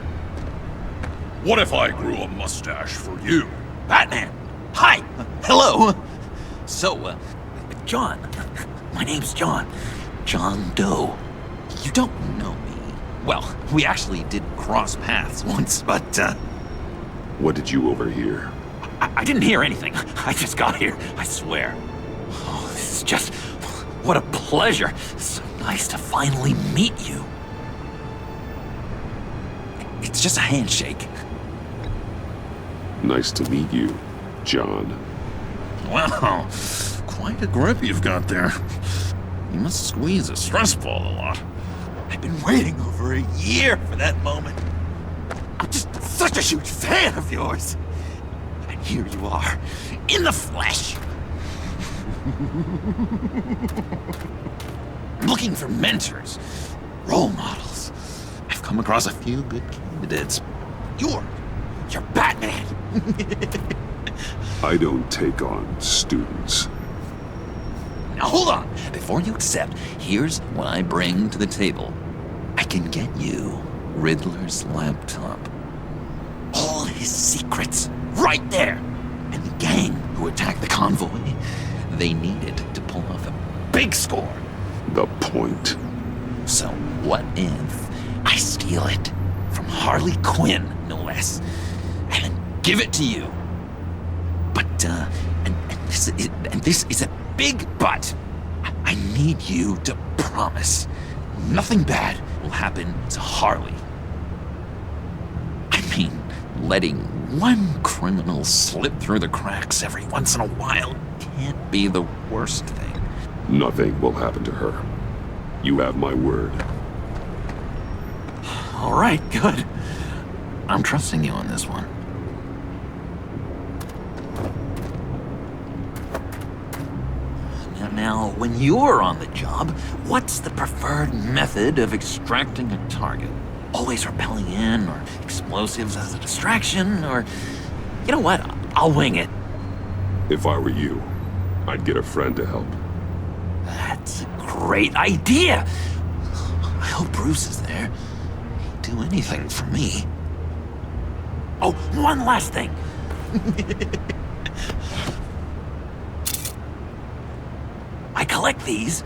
What if I grew a mustache for you? Batman! Hi! Hello! So, John. My name's John. John Doe. You don't know me. Well, we actually did cross paths once, but, What did you overhear? I didn't hear anything. I just got here, I swear. Oh, this is just... What a pleasure. It's so nice to finally meet you. It's just a handshake. Nice to meet you, John. Wow, quite a grip you've got there. You must squeeze a stress ball a lot. I've been waiting over a year for that moment. I'm just such a huge fan of yours. And here you are, in the flesh. I'm looking for mentors, role models. I've come across a few good candidates. You're Batman. I don't take on students. Now hold on. Before you accept, here's what I bring to the table. I can get you Riddler's laptop. All his secrets, right there. And the gang who attacked the convoy, they needed to pull off a big score. The point. So what if I steal it from Harley Quinn, no less, and then give it to you? But, and this is a big but. I need you to promise nothing bad will happen to Harley. I mean, letting one criminal slip through the cracks every once in a while can't be the worst thing. Nothing will happen to her. You have my word. All right, good. I'm trusting you on this one. Now, when you're on the job, what's the preferred method of extracting a target? Always rappelling in, or explosives as a distraction, or... You know what? I'll wing it. If I were you, I'd get a friend to help. That's a great idea! I hope Bruce is there. He'd do anything for me. Oh, one last thing! I collect these.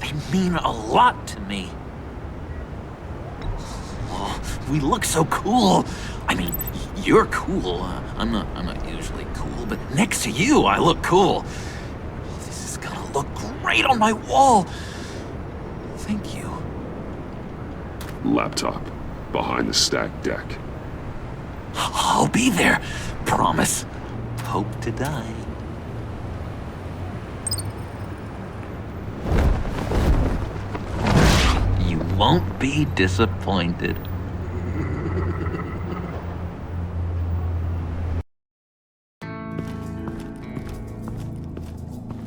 They mean a lot to me. Oh, we look so cool. I mean, you're cool. I'm not usually cool, but next to you, I look cool. This is gonna look great on my wall. Thank you. Laptop. Behind the stacked deck. I'll be there. Promise. Hope to die. You won't be disappointed.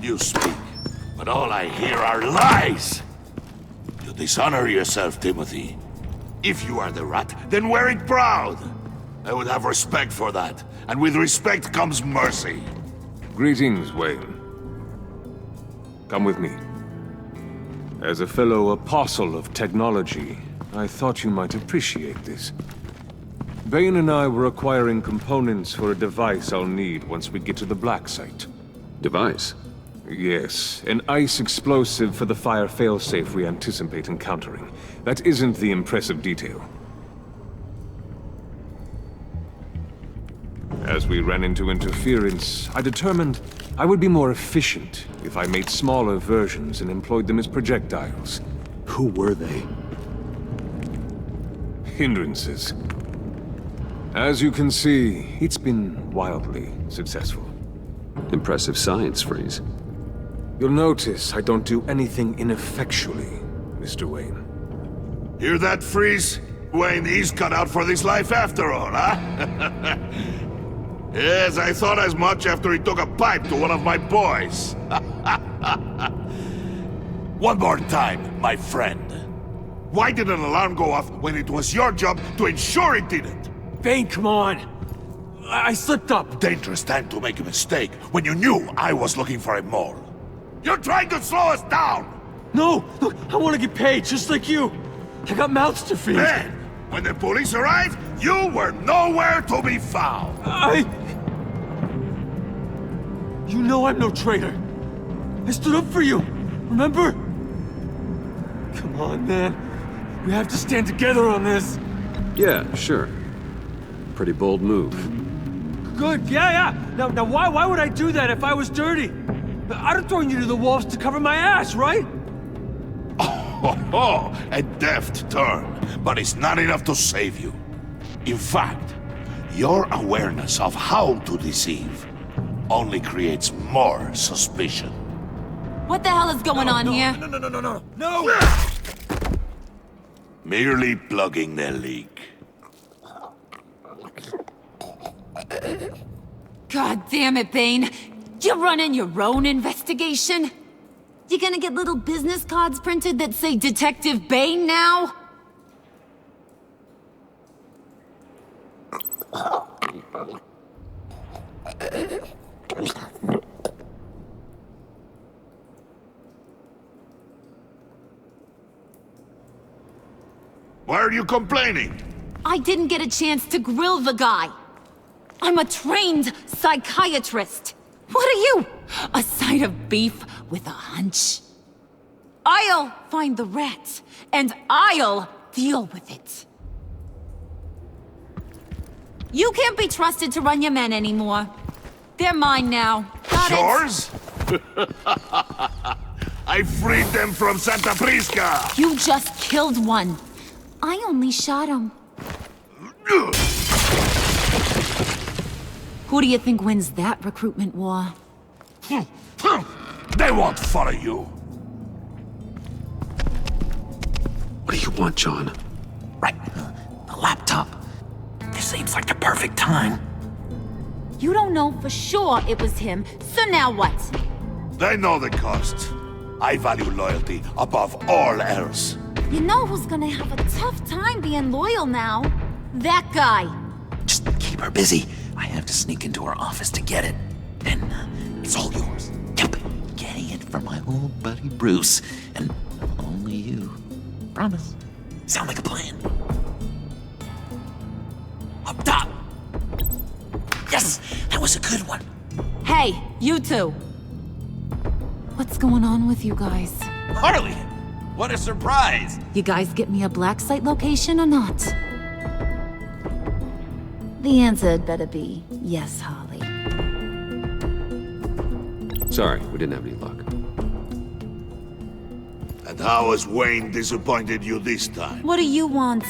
You speak, but all I hear are lies! You dishonor yourself, Timothy. If you are the rat, then wear it proud! I would have respect for that, and with respect comes mercy. Greetings, Wayne. Come with me. As a fellow apostle of technology, I thought you might appreciate this. Bane and I were acquiring components for a device I'll need once we get to the Black Site. Device? Yes, an ice explosive for the fire failsafe we anticipate encountering. That isn't the impressive detail. As we ran into interference, I determined I would be more efficient if I made smaller versions and employed them as projectiles. Who were they? Hindrances. As you can see, it's been wildly successful. Impressive science, Freeze. You'll notice I don't do anything ineffectually. Mr. Wayne. Hear that, Freeze? Wayne is cut out for this life after all, huh? Yes, I thought as much after he took a pipe to one of my boys. One more time, my friend. Why did an alarm go off when it was your job to ensure it didn't? Bane, come on! I slipped up! Dangerous time to make a mistake when you knew I was looking for a mole. You're trying to slow us down! No! Look, I want to get paid, just like you! I got mouths to feed! Then, when the police arrived, you were nowhere to be found! You know I'm no traitor! I stood up for you! Remember? Come on, man. We have to stand together on this! Yeah, sure. Pretty bold move. Good, yeah. Now why would I do that if I was dirty? I'd have thrown you to the wolves to cover my ass, right? Oh, a deft turn, but it's not enough to save you. In fact, your awareness of how to deceive only creates more suspicion. What the hell is going on here? No! Merely plugging the leak. God damn it, Bane. You're running your own investigation? You gonna get little business cards printed that say Detective Bane now? Why are you complaining? I didn't get a chance to grill the guy. I'm a trained psychiatrist. What are you? A side of beef with a hunch? I'll find the rat, and I'll deal with it. You can't be trusted to run your men anymore. They're mine now. Got it? Yours? I freed them from Santa Prisca! You just killed one. I only shot him. Who do you think wins that recruitment war? They won't follow you. What do you want, John? Right, the laptop. This seems like the perfect time. You don't know for sure it was him, so now what? They know the cost. I value loyalty above all else. You know who's gonna have a tough time being loyal now? That guy. Just keep her busy. I have to sneak into her office to get it. And it's all yours. Yep, getting it from my old buddy Bruce. And only you. Promise. Sound like a plan. Up top! Yes! That was a good one. Hey, you two. What's going on with you guys? Harley! What a surprise! You guys get me a black site location or not? The answer had better be yes, Harley. Sorry, we didn't have any luck. And how has Wayne disappointed you this time? What do you want?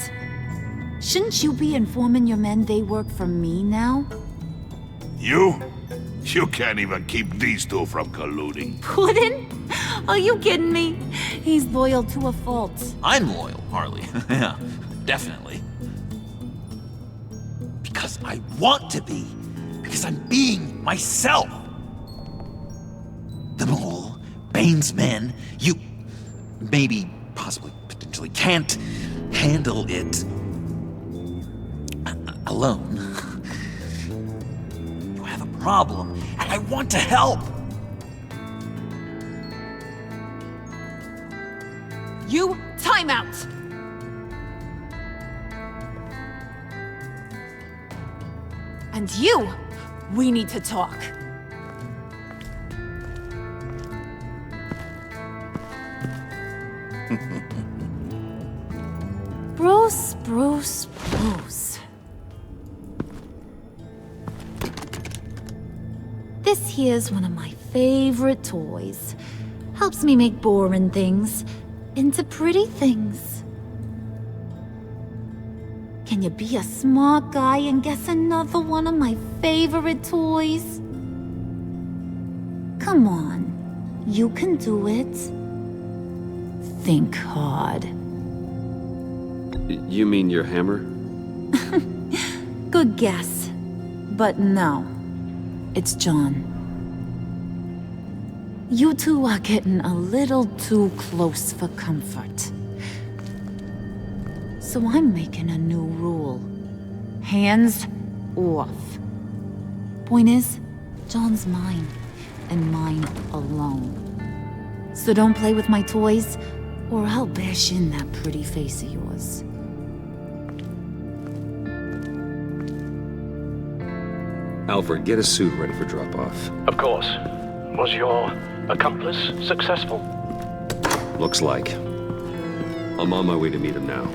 Shouldn't you be informing your men they work for me now? You? You can't even keep these two from colluding. Puddin'? Are you kidding me? He's loyal to a fault. I'm loyal, Harley. Yeah, definitely. Because I want to be. Because I'm being myself. The mole, Bane's men, you maybe, possibly, potentially can't handle it alone. You have a problem, and I want to help. You, time out! And you, we need to talk. Bruce. This here's one of my favorite toys. Helps me make boring things into pretty things. Can you be a smart guy and guess another one of my favorite toys? Come on, you can do it. think hard. You mean your hammer? Good guess. But no. It's John. You two are getting a little too close for comfort. So I'm making a new rule. Hands off. Point is, John's mine, and mine alone. So don't play with my toys, or I'll bash in that pretty face of yours. Alfred, get a suit ready for drop-off. Of course. Was your accomplice successful? Looks like. I'm on my way to meet him now.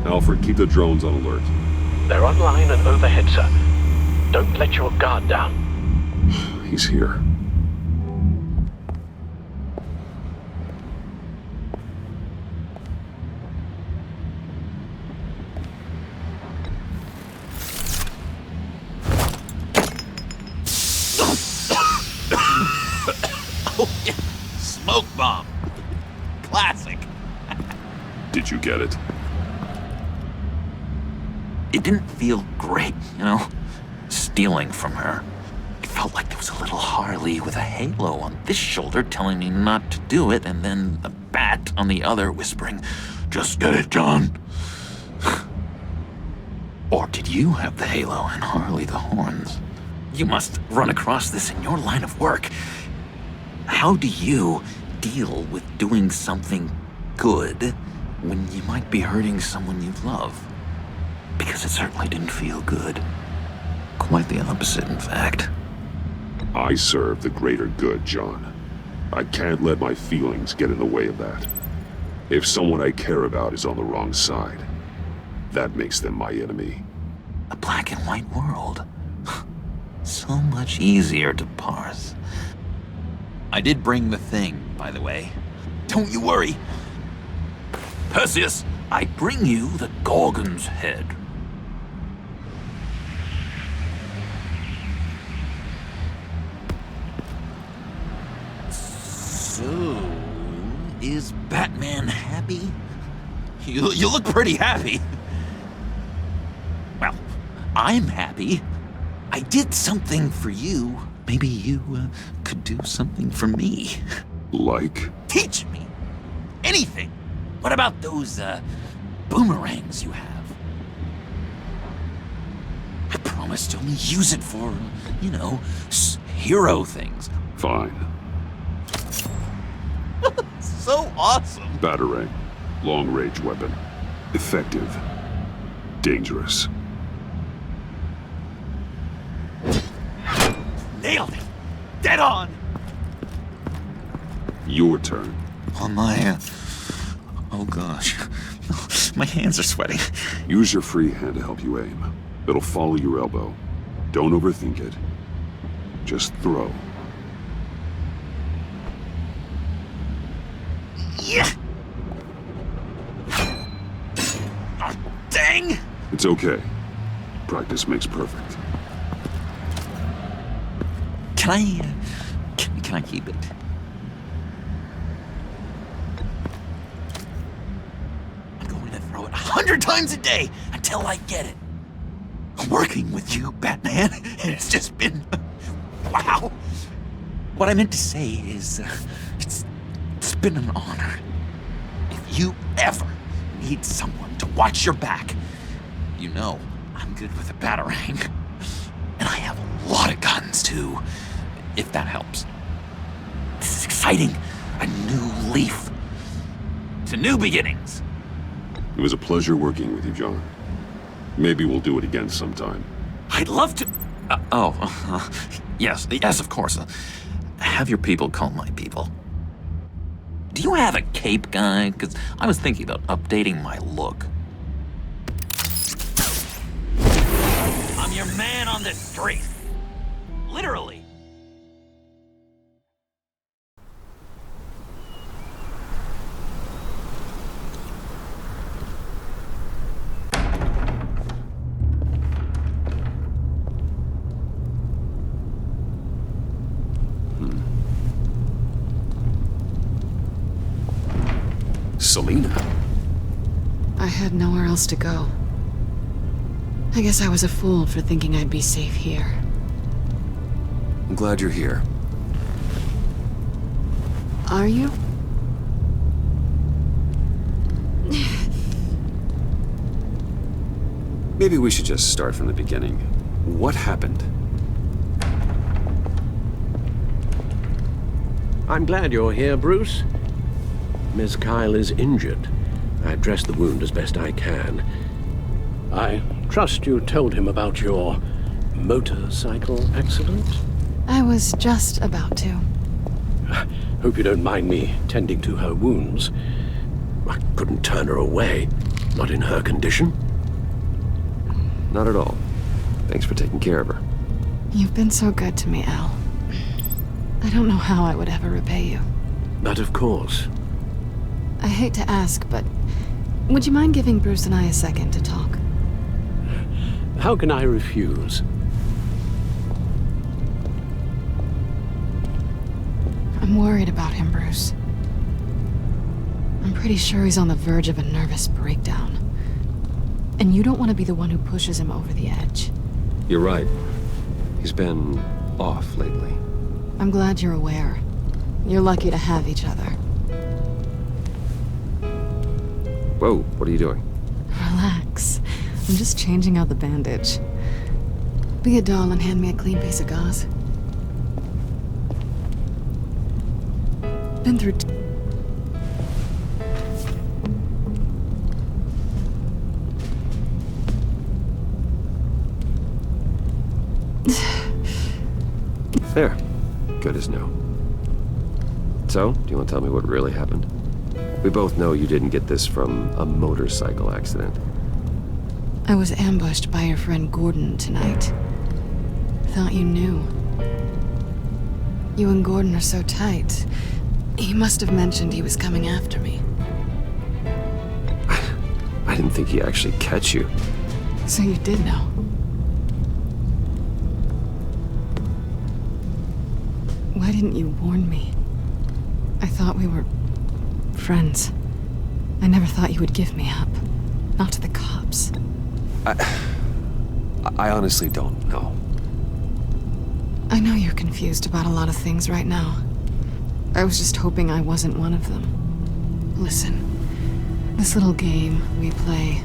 Alfred, keep the drones on alert. They're online and overhead, sir. Don't let your guard down. He's here. Oh, yeah. Smoke bomb. Classic. Did you get it? It didn't feel great, you know? Stealing from her. It felt like there was a little Harley with a halo on this shoulder telling me not to do it, and then a bat on the other whispering, "Just get it, John." Or did you have the halo and Harley the horns? You must run across this in your line of work. How do you deal with doing something good when you might be hurting someone you love? Because it certainly didn't feel good. Quite the opposite, in fact. I serve the greater good, John. I can't let my feelings get in the way of that. If someone I care about is on the wrong side, that makes them my enemy. A black and white world. So much easier to parse. I did bring the thing, by the way. Don't you worry. Perseus, I bring you the Gorgon's head. So, is Batman happy? You look pretty happy. Well, I'm happy. I did something for you. Maybe you could do something for me. Like? Teach me. Anything. What about those boomerangs you have? I promise to only use it for, you know, hero things. Fine. So awesome. Batarang. Long-range weapon. Effective. Dangerous. Nailed it. Dead on. Your turn. On my... Oh gosh. My hands are sweating. Use your free hand to help you aim. It'll follow your elbow. Don't overthink it. Just throw. Yeah. Oh, dang. It's okay. Practice makes perfect. Can I keep it? I'm going to throw it 100 times a day until I get it. I'm working with you, Batman, and it's just been... wow. What I meant to say is, it's been an honor. If you ever need someone to watch your back, you know I'm good with a batarang. And I have a lot of guns, too, if that helps. This is exciting. A new leaf. To new beginnings. It was a pleasure working with you, John. Maybe we'll do it again sometime. I'd love to... yes, of course. Have your people call my people. Do you have a cape, guy? Because I was thinking about updating my look. I'm your man on the street. Literally. Selina? I had nowhere else to go. I guess I was a fool for thinking I'd be safe here. I'm glad you're here. Are you? Maybe we should just start from the beginning. What happened? I'm glad you're here, Bruce. Miss Kyle is injured. I've dressed the wound as best I can. I trust you told him about your motorcycle accident? I was just about to. Hope you don't mind me tending to her wounds. I couldn't turn her away, not in her condition. Not at all. Thanks for taking care of her. You've been so good to me, Al. I don't know how I would ever repay you. But of course. I hate to ask, but would you mind giving Bruce and I a second to talk? How can I refuse? I'm worried about him, Bruce. I'm pretty sure he's on the verge of a nervous breakdown. And you don't want to be the one who pushes him over the edge. You're right. He's been off lately. I'm glad you're aware. You're lucky to have each other. Whoa, what are you doing? Relax. I'm just changing out the bandage. Be a doll and hand me a clean piece of gauze. Been through There. Good as new. So, do you want to tell me what really happened? We both know you didn't get this from a motorcycle accident. I was ambushed by your friend Gordon tonight. Thought you knew. You and Gordon are so tight. He must have mentioned he was coming after me. I didn't think he'd actually catch you. So you did know. Why didn't you warn me? I thought we were friends. I never thought you would give me up. Not to the cops. I honestly don't know. I know you're confused about a lot of things right now. I was just hoping I wasn't one of them. Listen, this little game we play,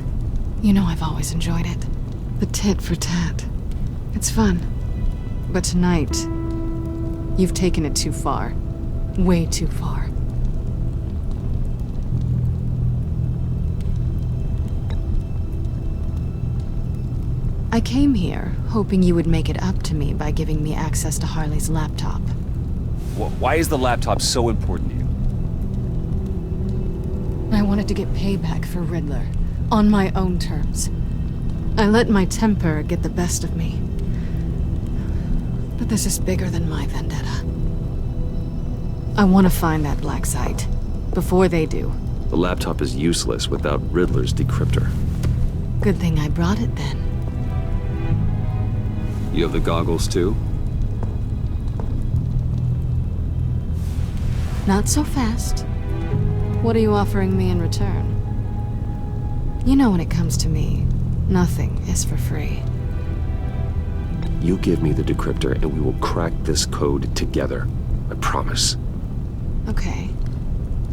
you know I've always enjoyed it. The tit for tat. It's fun. But tonight, you've taken it too far. Way too far. I came here hoping you would make it up to me by giving me access to Harley's laptop. Why is the laptop so important to you? I wanted to get payback for Riddler, on my own terms. I let my temper get the best of me. But this is bigger than my vendetta. I want to find that black site, before they do. The laptop is useless without Riddler's decryptor. Good thing I brought it then. You have the goggles too? Not so fast. What are you offering me in return? You know when it comes to me, nothing is for free. You give me the decryptor and we will crack this code together. I promise. Okay.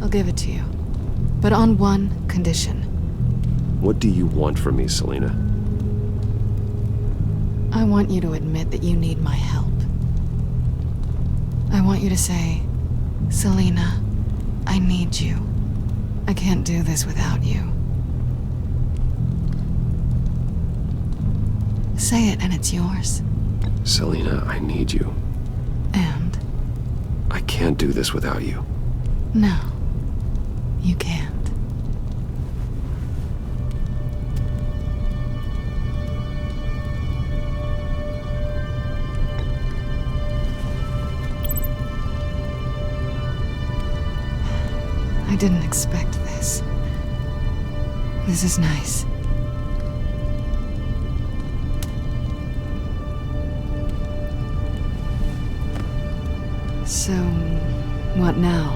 I'll give it to you. But on one condition. What do you want from me, Selina? I want you to admit that you need my help. I want you to say, Selina, I need you. I can't do this without you. Say it and it's yours. Selina, I need you. And? I can't do this without you. No, you can't. I didn't expect this. This is nice. So, what now?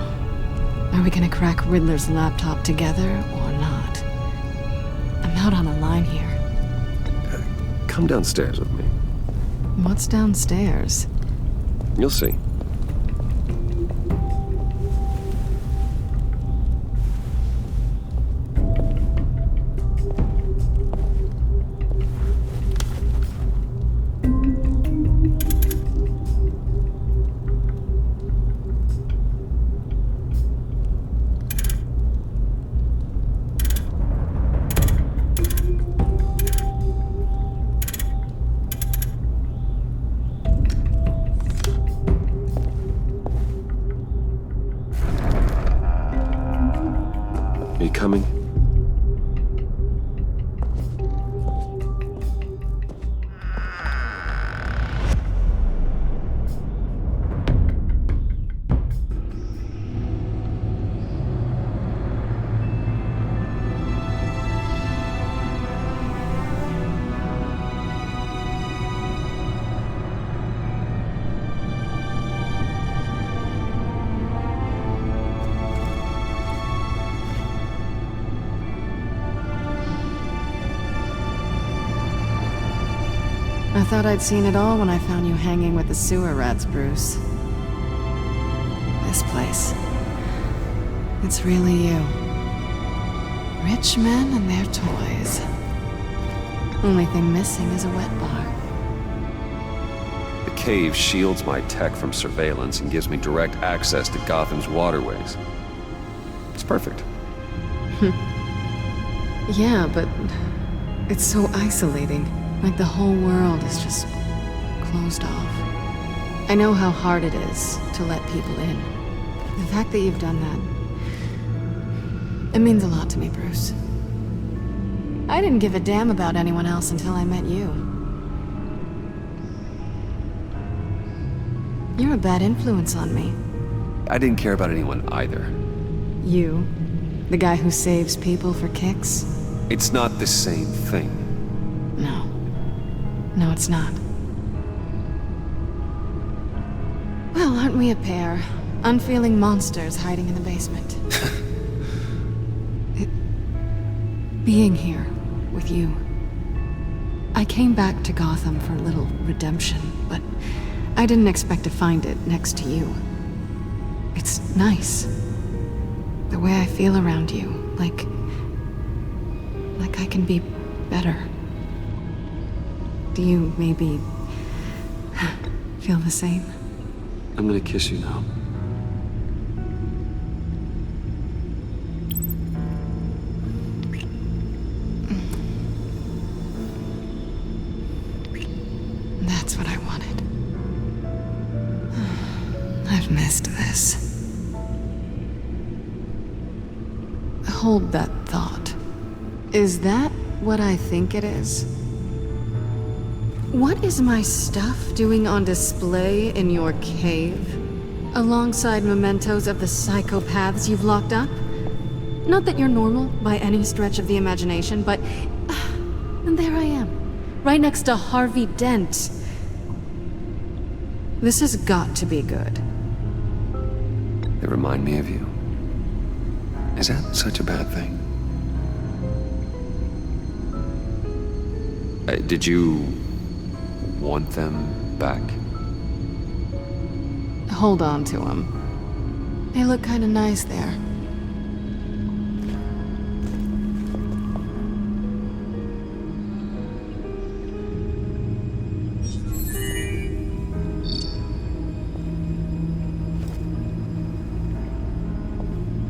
Are we gonna crack Riddler's laptop together or not? I'm out on a line here. Come downstairs with me. What's downstairs? You'll see. Are you coming? I thought I'd seen it all when I found you hanging with the sewer rats, Bruce. This place. It's really you. Rich men and their toys. Only thing missing is a wet bar. The cave shields my tech from surveillance and gives me direct access to Gotham's waterways. It's perfect. Yeah, but it's so isolating. Like the whole world is just closed off. I know how hard it is to let people in. The fact that you've done that, it means a lot to me, Bruce. I didn't give a damn about anyone else until I met you. You're a bad influence on me. I didn't care about anyone either. You? The guy who saves people for kicks? It's not the same thing. No. No, it's not. Well, aren't we a pair? Unfeeling monsters hiding in the basement. Being here with you. I came back to Gotham for a little redemption, but I didn't expect to find it next to you. It's nice. The way I feel around you, like I can be better. Do you maybe feel the same? I'm gonna kiss you now. That's what I wanted. I've missed this. Hold that thought. Is that what I think it is? What is my stuff doing on display in your cave? Alongside mementos of the psychopaths you've locked up? Not that you're normal by any stretch of the imagination, but... and there I am, right next to Harvey Dent. This has got to be good. They remind me of you. Is that such a bad thing? Did you want them back? Hold on to them. They look kind of nice there.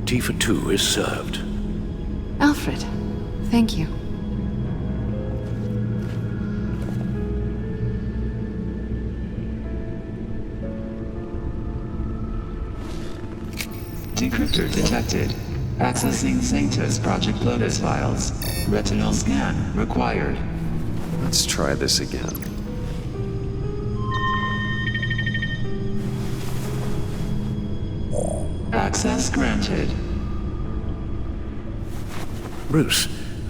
Tea for two is served. Alfred, thank you. Decryptor detected. Accessing Sanctus Project Lotus files. Retinal scan required. Let's try this again. Access granted. Bruce,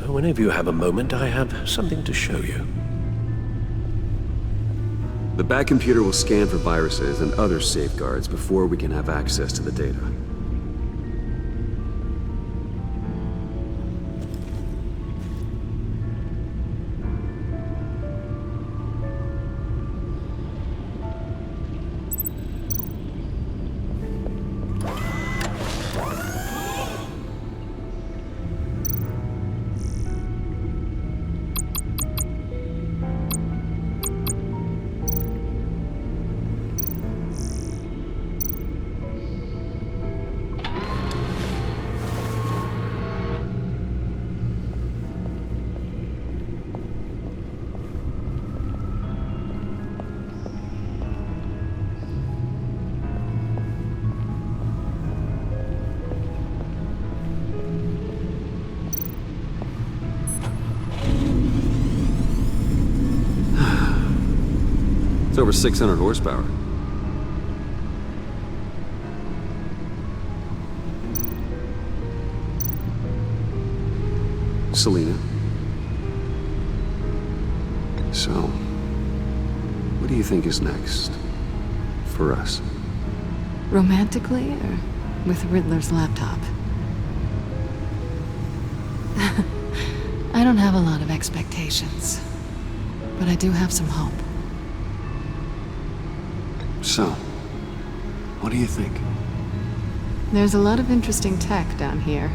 whenever you have a moment, I have something to show you. The back computer will scan for viruses and other safeguards before we can have access to the data. It's over 600 horsepower. Selina. So, what do you think is next? For us? Romantically, or with Riddler's laptop? I don't have a lot of expectations, but I do have some hope. So, what do you think? There's a lot of interesting tech down here.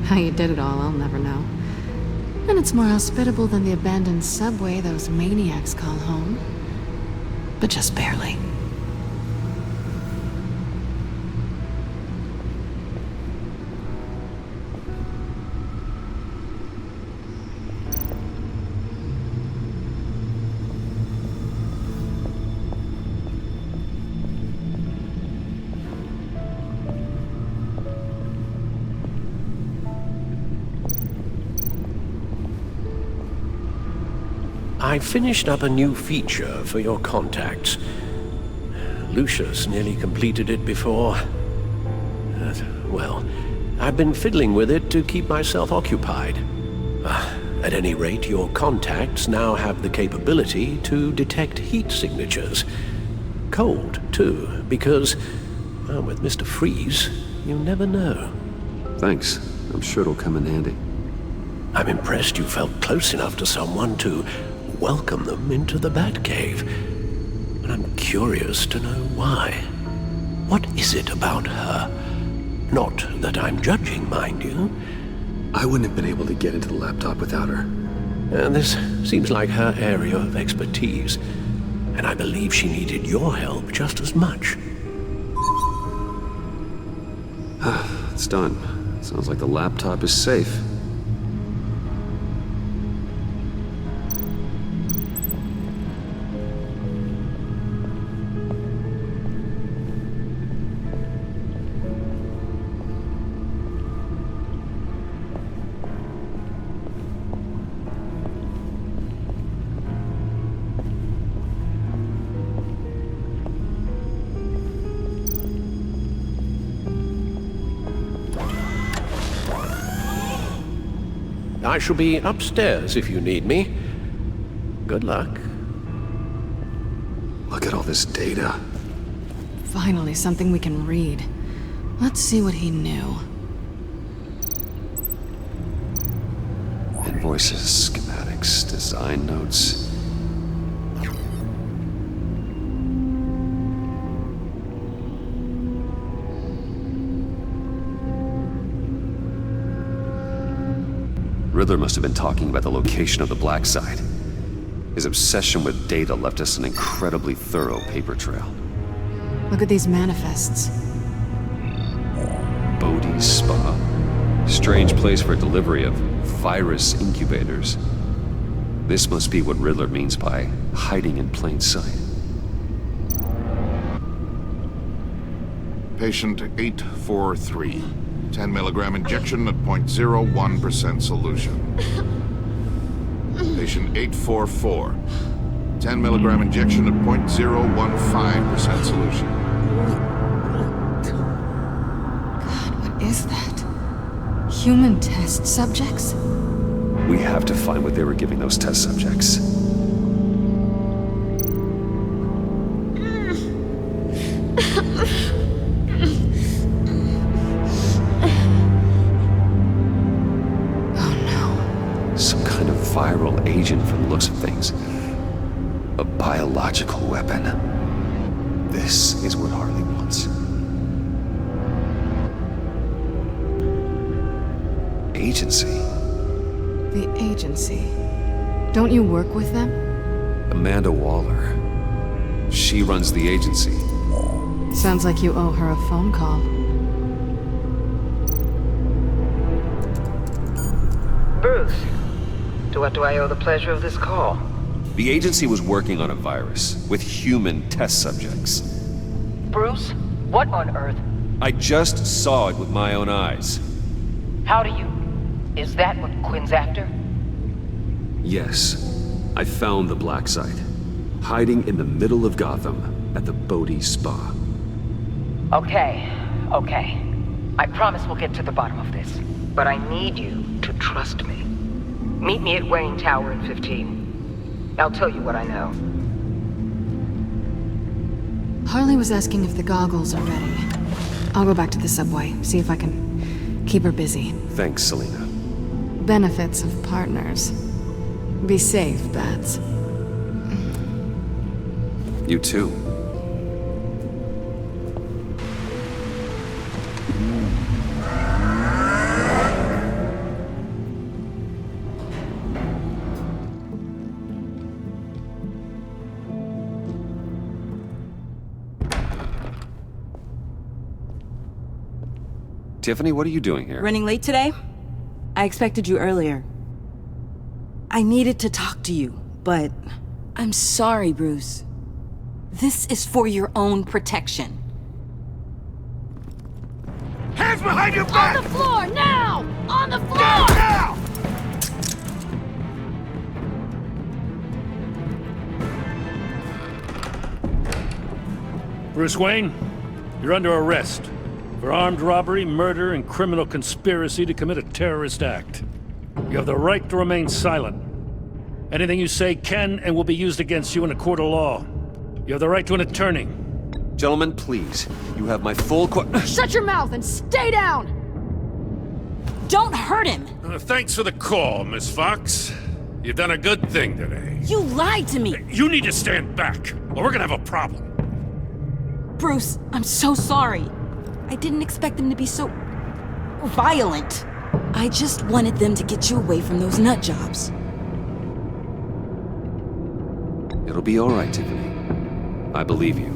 How you did it all, I'll never know. And it's more hospitable than the abandoned subway those maniacs call home. But just barely. I finished up a new feature for your contacts. Lucius nearly completed it before. Well, I've been fiddling with it to keep myself occupied. At any rate, your contacts now have the capability to detect heat signatures. Cold, too, because, well, with Mr. Freeze, you never know. Thanks. I'm sure it'll come in handy. I'm impressed you felt close enough to someone to welcome them into the Batcave. And I'm curious to know why. What is it about her? Not that I'm judging, mind you. I wouldn't have been able to get into the laptop without her. This seems like her area of expertise, and I believe she needed your help just as much. It's done. Sounds like the laptop is safe. I shall be upstairs if you need me. Good luck. Look at all this data. Finally, something we can read. Let's see what he knew. Invoices, schematics, design notes. Riddler must have been talking about the location of the black site. His obsession with data left us an incredibly thorough paper trail. Look at these manifests. Bodhi's Spa. Strange place for delivery of virus incubators. This must be what Riddler means by hiding in plain sight. Patient 843. 10 milligram injection at 0.01% solution. Patient 844. 10 milligram injection at 0.015% solution. God, what is that? Human test subjects? We have to find what they were giving those test subjects. Viral agent from the looks of things. A biological weapon. This is what Harley wants. Agency. The agency. Don't you work with them? Amanda Waller. She runs the agency. Sounds like you owe her a phone call. Bruce. To what do I owe the pleasure of this call? The agency was working on a virus with human test subjects. Bruce? What on earth? I just saw it with my own eyes. How do you... Is that what Quinn's after? Yes. I found the black site. hiding in the middle of Gotham at the Bodhi Spa. Okay. I promise we'll get to the bottom of this. But I need you to trust me. Meet me at Wayne Tower in 15. I'll tell you what I know. Harley was asking if the goggles are ready. I'll go back to the subway, see if I can keep her busy. Thanks, Selena. Benefits of partners. Be safe, Bats. You too. Tiffany, what are you doing here? Running late today? I expected you earlier. I needed to talk to you, but I'm sorry, Bruce. This is for your own protection. Hands behind your back! On the floor, now! On the floor! Now! Bruce Wayne, you're under arrest for armed robbery, murder, and criminal conspiracy to commit a terrorist act. You have the right to remain silent. Anything you say can and will be used against you in a court of law. You have the right to an attorney. Gentlemen, please. You have my full Shut your mouth and stay down! Don't hurt him! Thanks for the call, Miss Fox. You've done a good thing today. You lied to me! You need to stand back, or we're gonna have a problem. Bruce, I'm so sorry. I didn't expect them to be so violent. I just wanted them to get you away from those nut jobs. It'll be all right, Tiffany. I believe you.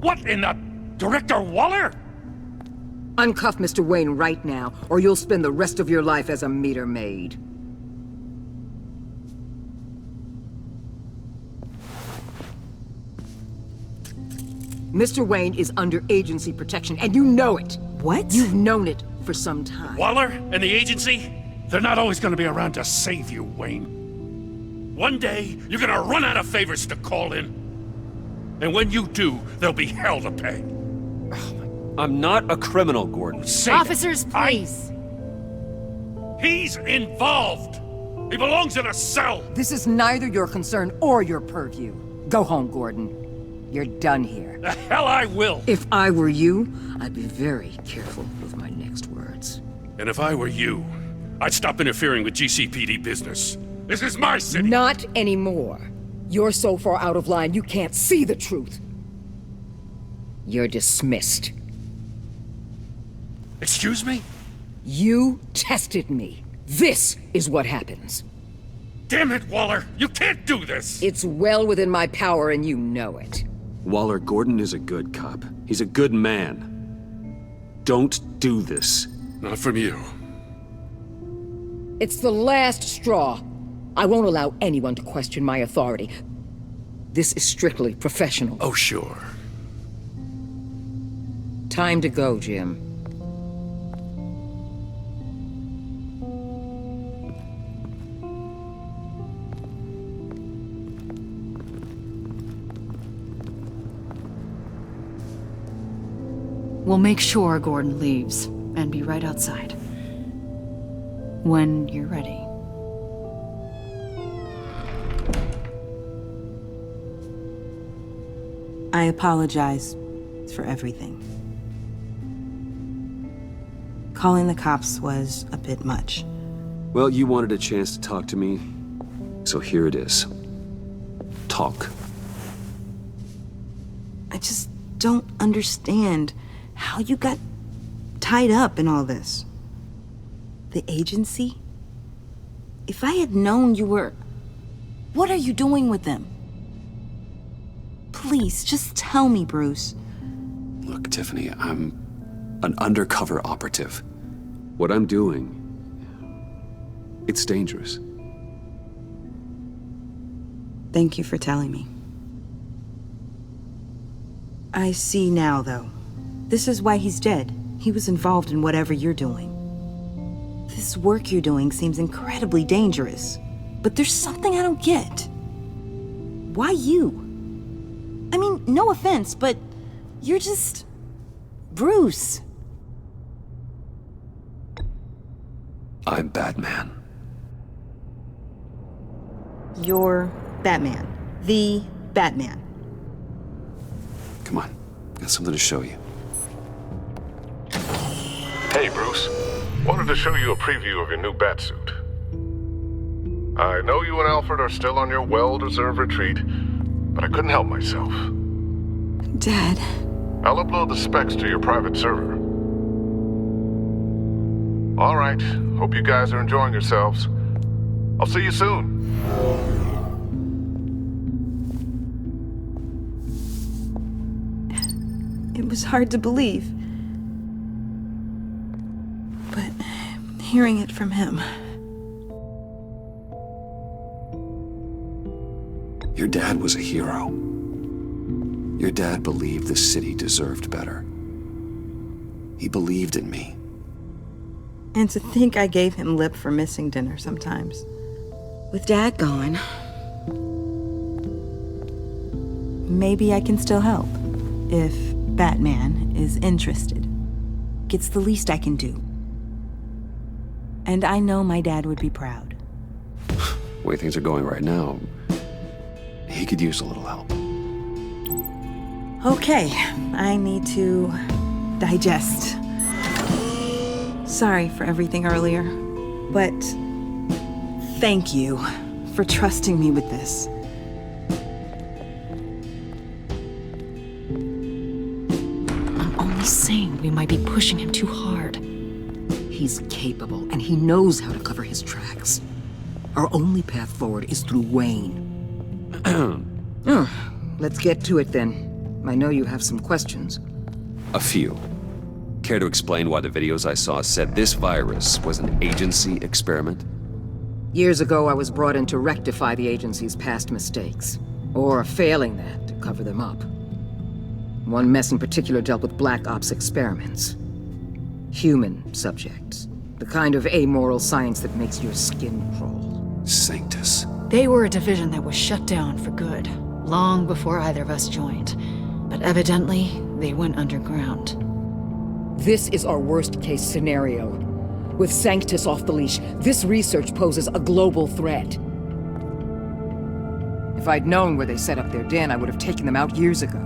What in the... Director Waller? Uncuff Mr. Wayne right now, or you'll spend the rest of your life as a meter maid. Mr. Wayne is under agency protection, and you know it. What? You've known it for some time. Waller and the agency? They're not always gonna be around to save you, Wayne. One day, you're gonna run out of favors to call in. And when you do, there'll be hell to pay. I'm not a criminal, Gordon. Officers, please. He's involved. He belongs in a cell. This is neither your concern or your purview. Go home, Gordon. You're done here. The hell I will. If I were you, I'd be very careful with my next words. And if I were you, I'd stop interfering with GCPD business. This is my city. Not anymore. You're so far out of line you can't see the truth. You're dismissed. Excuse me? You tested me. This is what happens. Damn it, Waller! You can't do this! It's well within my power and you know it. Waller, Gordon is a good cop. He's a good man. Don't do this. Not from you. It's the last straw. I won't allow anyone to question my authority. This is strictly professional. Oh, sure. Time to go, Jim. We'll make sure Gordon leaves, and be right outside. When you're ready. I apologize for everything. Calling the cops was a bit much. Well, you wanted a chance to talk to me, so here it is. Talk. I just don't understand how you got tied up in all this. The agency? If I had known you were... What are you doing with them? Please, just tell me, Bruce. Look, Tiffany, I'm an undercover operative. What I'm doing, it's dangerous. Thank you for telling me. I see now, though. This is why he's dead. He was involved in whatever you're doing. This work you're doing seems incredibly dangerous. But there's something I don't get. Why you? I mean, no offense, but you're just... Bruce. I'm Batman. You're Batman. The Batman. Come on, got something to show you. Hey, Bruce. Wanted to show you a preview of your new Batsuit. I know you and Alfred are still on your well-deserved retreat, but I couldn't help myself. Dad. I'll upload the specs to your private server. All right. Hope you guys are enjoying yourselves. I'll see you soon. It was hard to believe. But hearing it from him... Your dad was a hero. Your dad believed the city deserved better. He believed in me. And to think I gave him lip for missing dinner sometimes. With Dad gone, maybe I can still help. If Batman is interested. It's the least I can do. And I know my dad would be proud. The way things are going right now, he could use a little help. Okay, I need to digest. Sorry for everything earlier, but thank you for trusting me with this. I'm only saying we might be pushing him too hard. He's capable, and he knows how to cover his tracks. Our only path forward is through Wayne. Let's get to it then. I know you have some questions. A few. Care to explain why the videos I saw said this virus was an agency experiment? Years ago, I was brought in to rectify the agency's past mistakes. Or failing that, to cover them up. One mess in particular dealt with Black Ops experiments. Human subjects. The kind of amoral science that makes your skin crawl. Sanctus. They were a division that was shut down for good, long before either of us joined. But evidently, they went underground. This is our worst-case scenario. With Sanctus off the leash, this research poses a global threat. If I'd known where they set up their den, I would have taken them out years ago.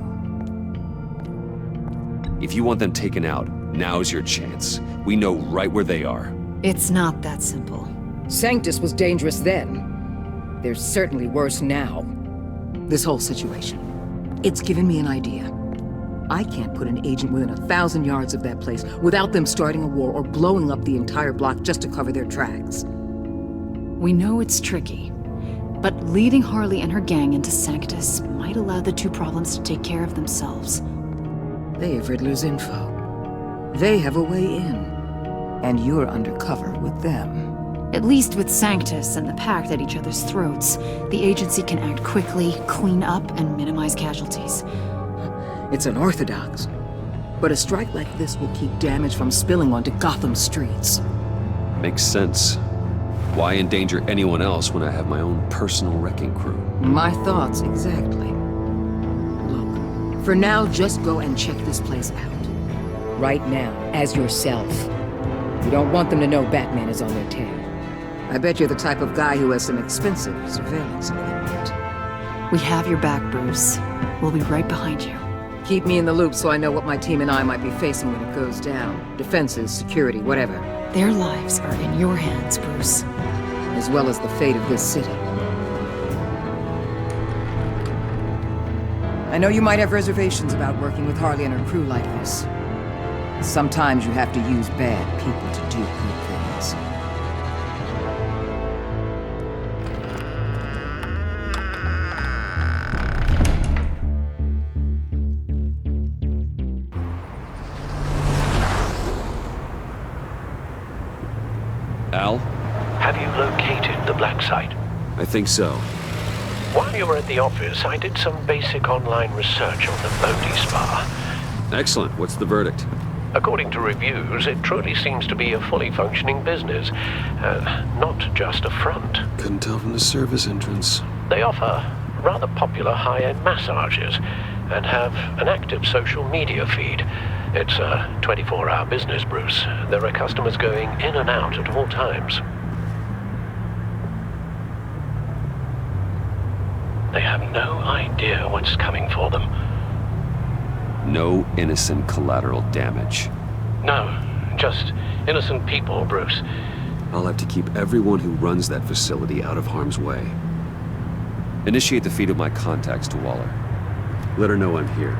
If you want them taken out, now's your chance. We know right where they are. It's not that simple. Sanctus was dangerous then. They're certainly worse now. This whole situation, it's given me an idea. I can't put an agent within 1,000 yards of that place without them starting a war or blowing up the entire block just to cover their tracks. We know it's tricky, but leading Harley and her gang into Sanctus might allow the two problems to take care of themselves. They have Riddler's info. They have a way in. And you're undercover with them. At least with Sanctus and the Pact at each other's throats, the agency can act quickly, clean up, and minimize casualties. It's unorthodox. But a strike like this will keep damage from spilling onto Gotham streets. Makes sense. Why endanger anyone else when I have my own personal wrecking crew? My thoughts, exactly. Look, for now, just go and check this place out. Right now, as yourself. You don't want them to know Batman is on their tail. I bet you're the type of guy who has some expensive surveillance equipment. We have your back, Bruce. We'll be right behind you. Keep me in the loop so I know what my team and I might be facing when it goes down. Defenses, security, whatever. Their lives are in your hands, Bruce. As well as the fate of this city. I know you might have reservations about working with Harley and her crew like this. Sometimes you have to use bad people to do good things. Al? Have you located the black site? I think so. While you were at the office, I did some basic online research on the Bodhi Spa. Excellent. What's the verdict? According to reviews, it truly seems to be a fully functioning business, not just a front. Couldn't tell from the service entrance. They offer rather popular high-end massages and have an active social media feed. It's a 24-hour business, Bruce. There are customers going in and out at all times. They have no idea what's coming for them. No innocent collateral damage. No, just innocent people, Bruce. I'll have to keep everyone who runs that facility out of harm's way. Initiate the feed of my contacts to Waller. Let her know I'm here.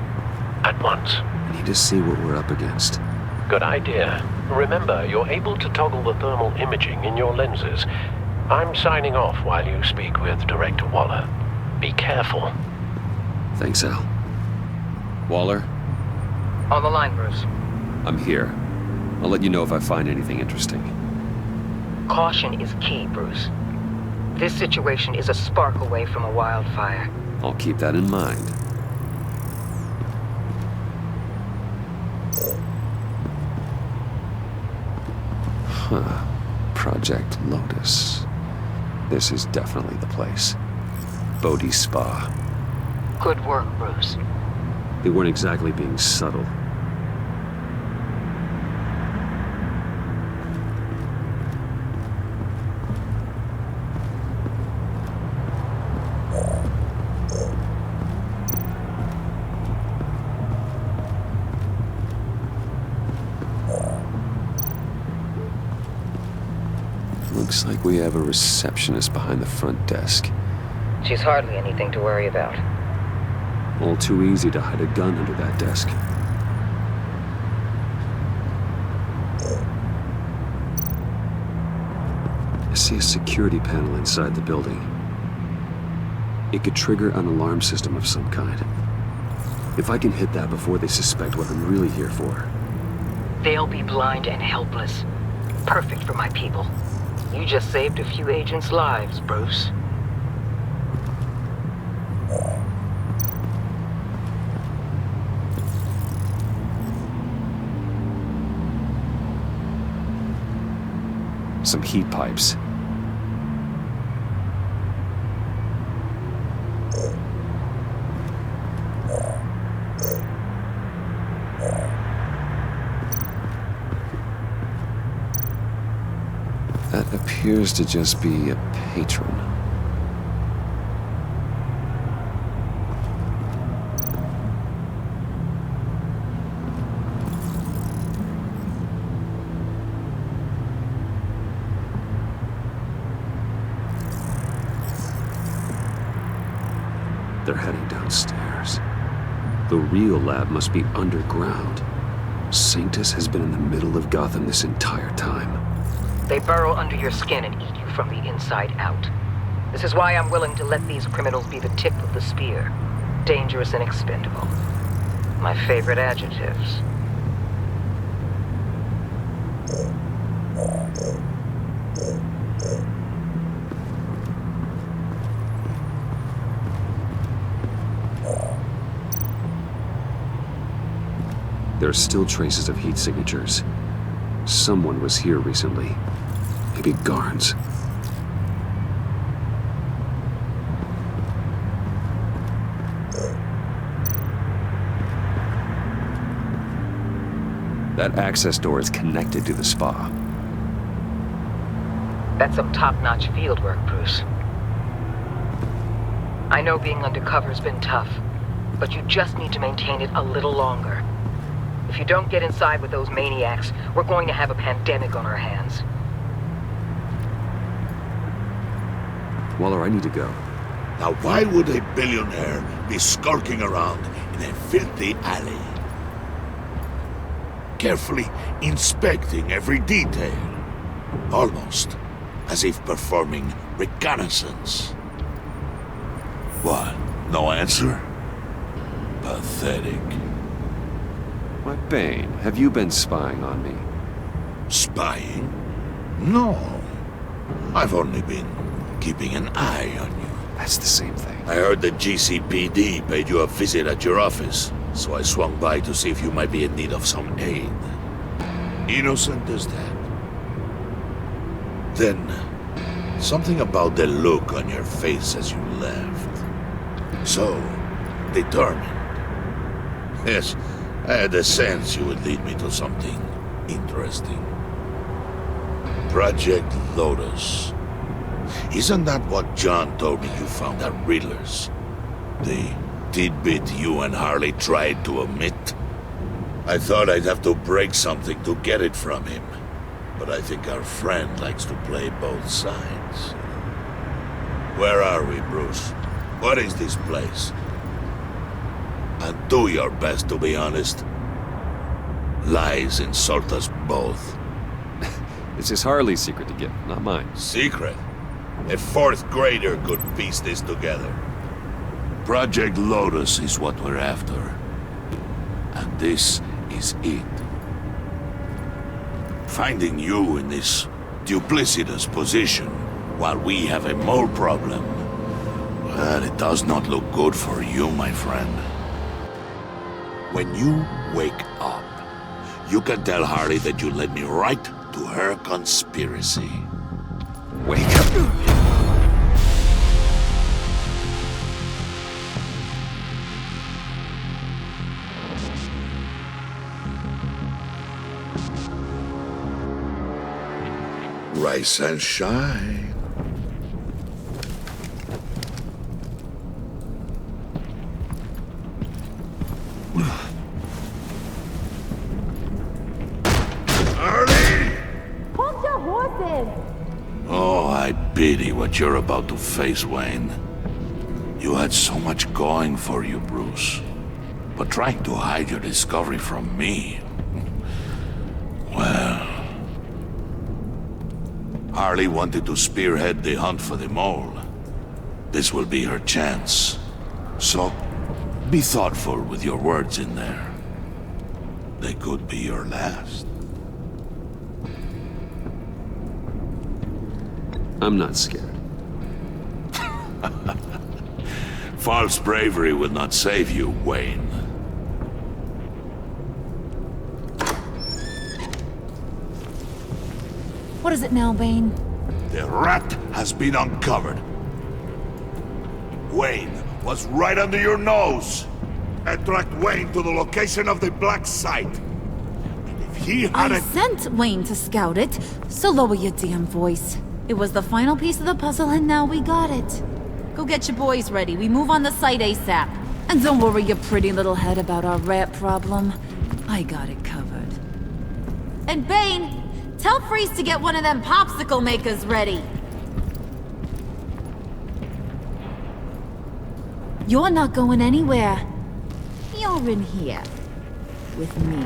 At once. I need to see what we're up against. Good idea. Remember, you're able to toggle the thermal imaging in your lenses. I'm signing off while you speak with Director Waller. Be careful. Thanks, Al. Waller? On the line, Bruce. I'm here. I'll let you know if I find anything interesting. Caution is key, Bruce. This situation is a spark away from a wildfire. I'll keep that in mind. Huh. Project Lotus. This is definitely the place. Bodhi Spa. Good work, Bruce. They weren't exactly being subtle. Looks like we have a receptionist behind the front desk. She's hardly anything to worry about. All too easy to hide a gun under that desk. I see a security panel inside the building. It could trigger an alarm system of some kind. If I can hit that before they suspect what I'm really here for. They'll be blind and helpless. Perfect for my people. You just saved a few agents' lives, Bruce. Some heat pipes. That appears to just be a patron. They're heading downstairs. The real lab must be underground. Sanctus has been in the middle of Gotham this entire time. They burrow under your skin and eat you from the inside out. This is why I'm willing to let these criminals be the tip of the spear. Dangerous and expendable. My favorite adjectives. There are still traces of heat signatures. Someone was here recently. Maybe Garns. That access door is connected to the spa. That's some top-notch field work, Bruce. I know being undercover's been tough, but you just need to maintain it a little longer. If you don't get inside with those maniacs, we're going to have a pandemic on our hands. Waller, I need to go. Now why would a billionaire be skulking around in a filthy alley? Carefully inspecting every detail. Almost as if performing reconnaissance. What? No answer? Pathetic. Why, Bane, have you been spying on me? Spying? No. I've only been keeping an eye on you. That's the same thing. I heard the GCPD paid you a visit at your office, so I swung by to see if you might be in need of some aid. Innocent as that. Then, something about the look on your face as you left. So, determined. Yes, I had a sense you would lead me to something interesting. Project Lotus. Isn't that what John told me you found at Riddler's? The tidbit you and Harley tried to omit? I thought I'd have to break something to get it from him. But I think our friend likes to play both sides. Where are we, Bruce? What is this place? And do your best to be honest. Lies insult us both. This is Harley's secret to give, not mine. Secret? A fourth grader could piece this together. Project Lotus is what we're after. And this is it. Finding you in this duplicitous position while we have a mole problem. Well, it does not look good for you, my friend. When you wake up, you can tell Harley that you led me right to her conspiracy. Wake up! Rise and shine. Hold your horses! Oh, I pity what you're about to face, Wayne. You had so much going for you, Bruce. But trying to hide your discovery from me... Well... Harley wanted to spearhead the hunt for the mole. This will be her chance. So, be thoughtful with your words in there. They could be your last. I'm not scared. False bravery will not save you, Wayne. What is it now, Bane? The rat has been uncovered. Wayne was right under your nose. I tracked Wayne to the location of the black site. And if he had I sent Wayne to scout it, so lower your damn voice. It was the final piece of the puzzle and now we got it. Go get your boys ready. We move on the site ASAP. And don't worry your pretty little head about our rat problem. I got it covered. And Bane, tell Freeze to get one of them popsicle makers ready. You're not going anywhere. You're in here. With me.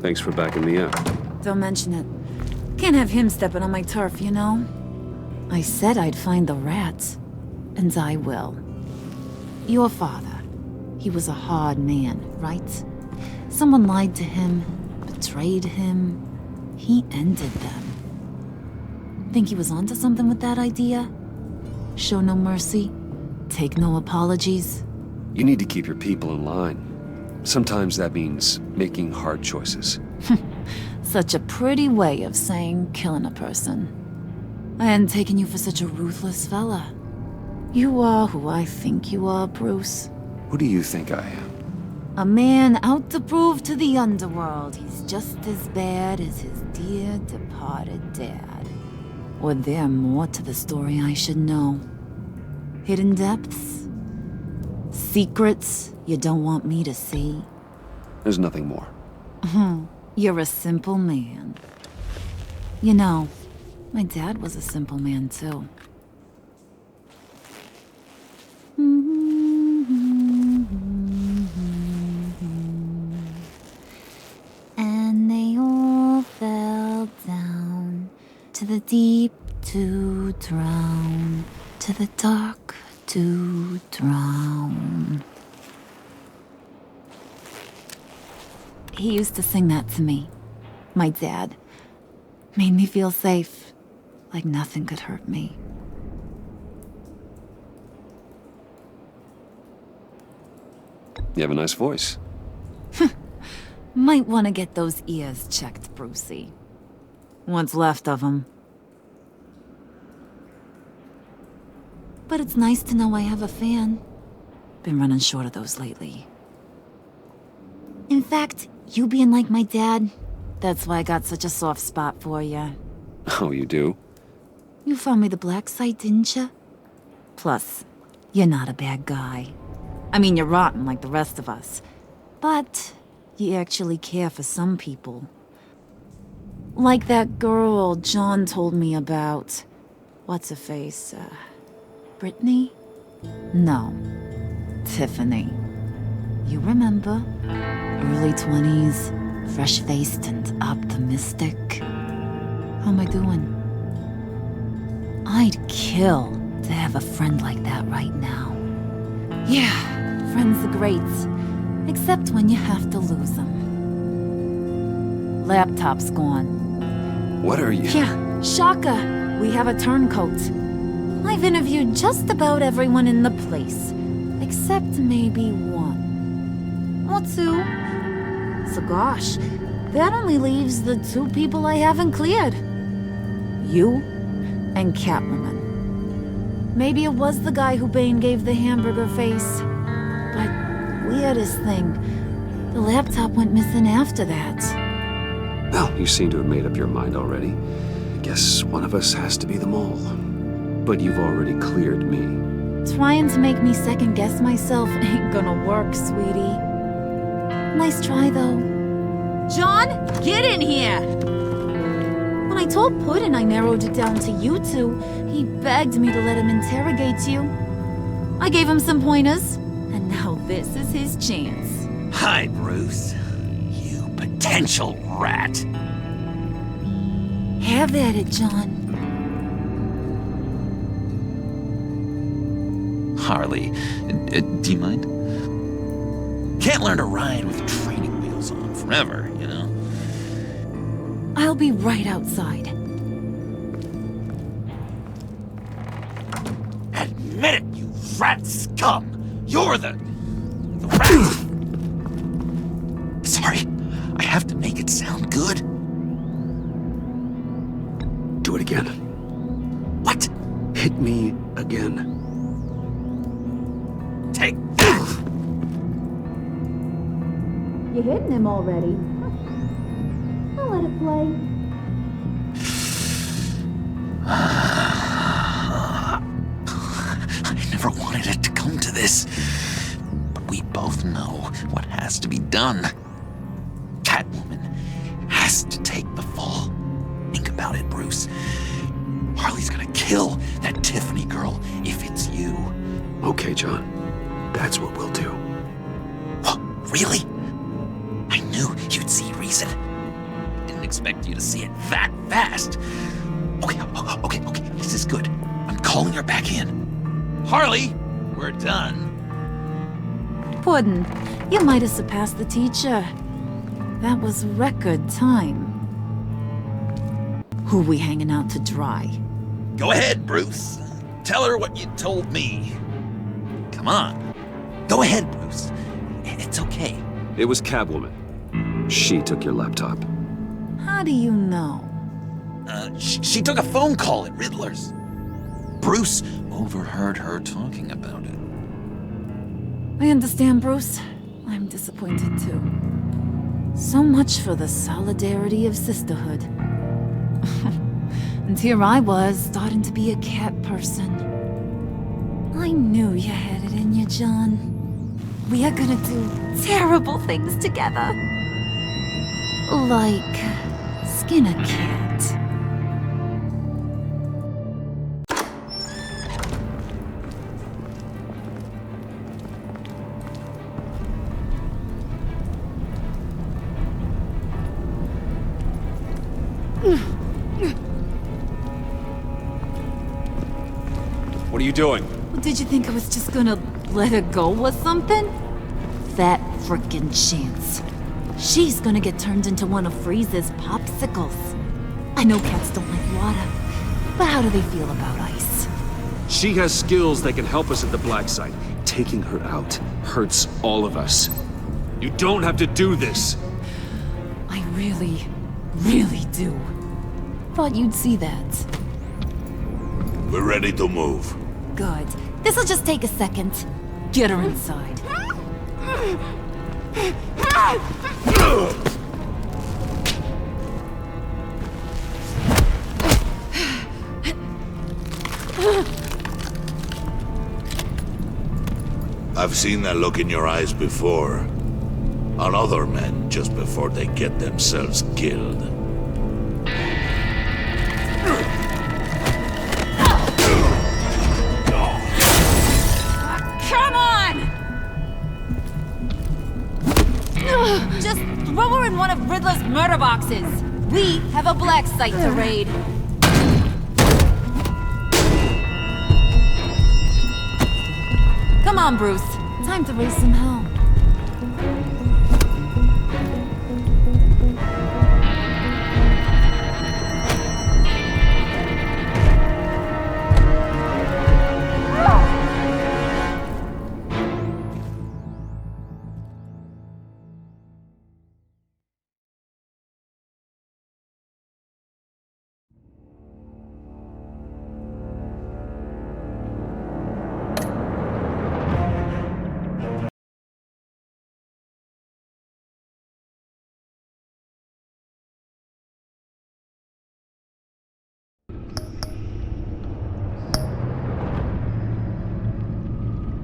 Thanks for backing me up. Don't mention it. Can't have him stepping on my turf, you know? I said I'd find the rats. And I will. Your father. He was a hard man, right? Someone lied to him, betrayed him. He ended them. Think he was onto something with that idea? Show no mercy? Take no apologies? You need to keep your people in line. Sometimes that means making hard choices. Such a pretty way of saying killing a person. I hadn't taken you for such a ruthless fella. You are who I think you are, Bruce. Who do you think I am? A man out to prove to the underworld he's just as bad as his dear departed dad. Or there more to the story I should know? Hidden depths? Secrets you don't want me to see? There's nothing more. You're a simple man. You know, my dad was a simple man too. And they all fell down to the deep to drown, to the dark to drown. He used to sing that to me My dad made me feel safe, like nothing could hurt me. You have a nice voice. Might want to get those ears checked, Brucey. What's left of them. But it's nice to know I have a fan. Been running short of those lately. In fact, you being like my dad, that's why I got such a soft spot for you. Oh, you do? You found me the black site, didn't you? Plus, you're not a bad guy. I mean, you're rotten like the rest of us. But you actually care for some people. Like that girl John told me about. What's her face? Brittany? No. Tiffany. You remember? Early 20s, fresh-faced and optimistic. How am I doing? I'd kill to have a friend like that right now. Yeah, friends are great. Except when you have to lose them. Laptop's gone. What are you? Yeah, shocker. We have a turncoat. I've interviewed just about everyone in the place. Except maybe one. Or two. So gosh, that only leaves the two people I haven't cleared. You and Catwoman. Maybe it was the guy who Bane gave the hamburger face. But weirdest thing, the laptop went missing after that. Well, you seem to have made up your mind already. I guess one of us has to be the mole. But you've already cleared me. Trying to make me second-guess myself ain't gonna work, sweetie. Nice try, though. John, get in here! When I told Puddin' I narrowed it down to you two, he begged me to let him interrogate you. I gave him some pointers, and now this is his chance. Hi, Bruce. You potential rat. Have at it, John. Harley, do you mind? Can't learn to ride with training wheels on forever, you know? I'll be right outside. Admit it, you rat scum! You're the rat! Sorry, I have to make it sound good. Do it again. What? Hit me again. Take that! You're hitting him already. I'll let it play. I never wanted it to come to this. But we both know what has to be done. Catwoman has to take the fall. Think about it, Bruce. Harley's gonna kill that Tiffany girl if it's you. Okay, John. That's what we'll do. What? Really? I knew you'd see reason. Didn't expect you to see it that fast. Okay. This is good. I'm calling her back in. Harley, we're done. Puddin', you might have surpassed the teacher. That was record time. Who we hanging out to dry? Go ahead, Bruce. Tell her what you told me. Come on. Go ahead, Bruce. It's okay. It was Catwoman. She took your laptop. How do you know? She took a phone call at Riddler's. Bruce overheard her talking about it. I understand, Bruce. I'm disappointed too. So much for the solidarity of sisterhood. And here I was, starting to be a cat person. I knew you had it in you, John. We are gonna do terrible things together. Like skin a cat. What are you doing? Did you think I was just gonna let her go or something? Fat frickin' chance. she's gonna get turned into one of Freeze's popsicles. I know cats don't like water, but how do they feel about ice? She has skills that can help us at the Black Site. Taking her out hurts all of us. You don't have to do this. I really, really do. Thought you'd see that. We're ready to move. Good. This'll just take a second. Get her inside. I've seen that look in your eyes before. On other men just before they get themselves killed. Come on! Just throw her in one of Riddler's murder boxes. We have a Black Site to raid. Come on, Bruce. Time to raise some hell.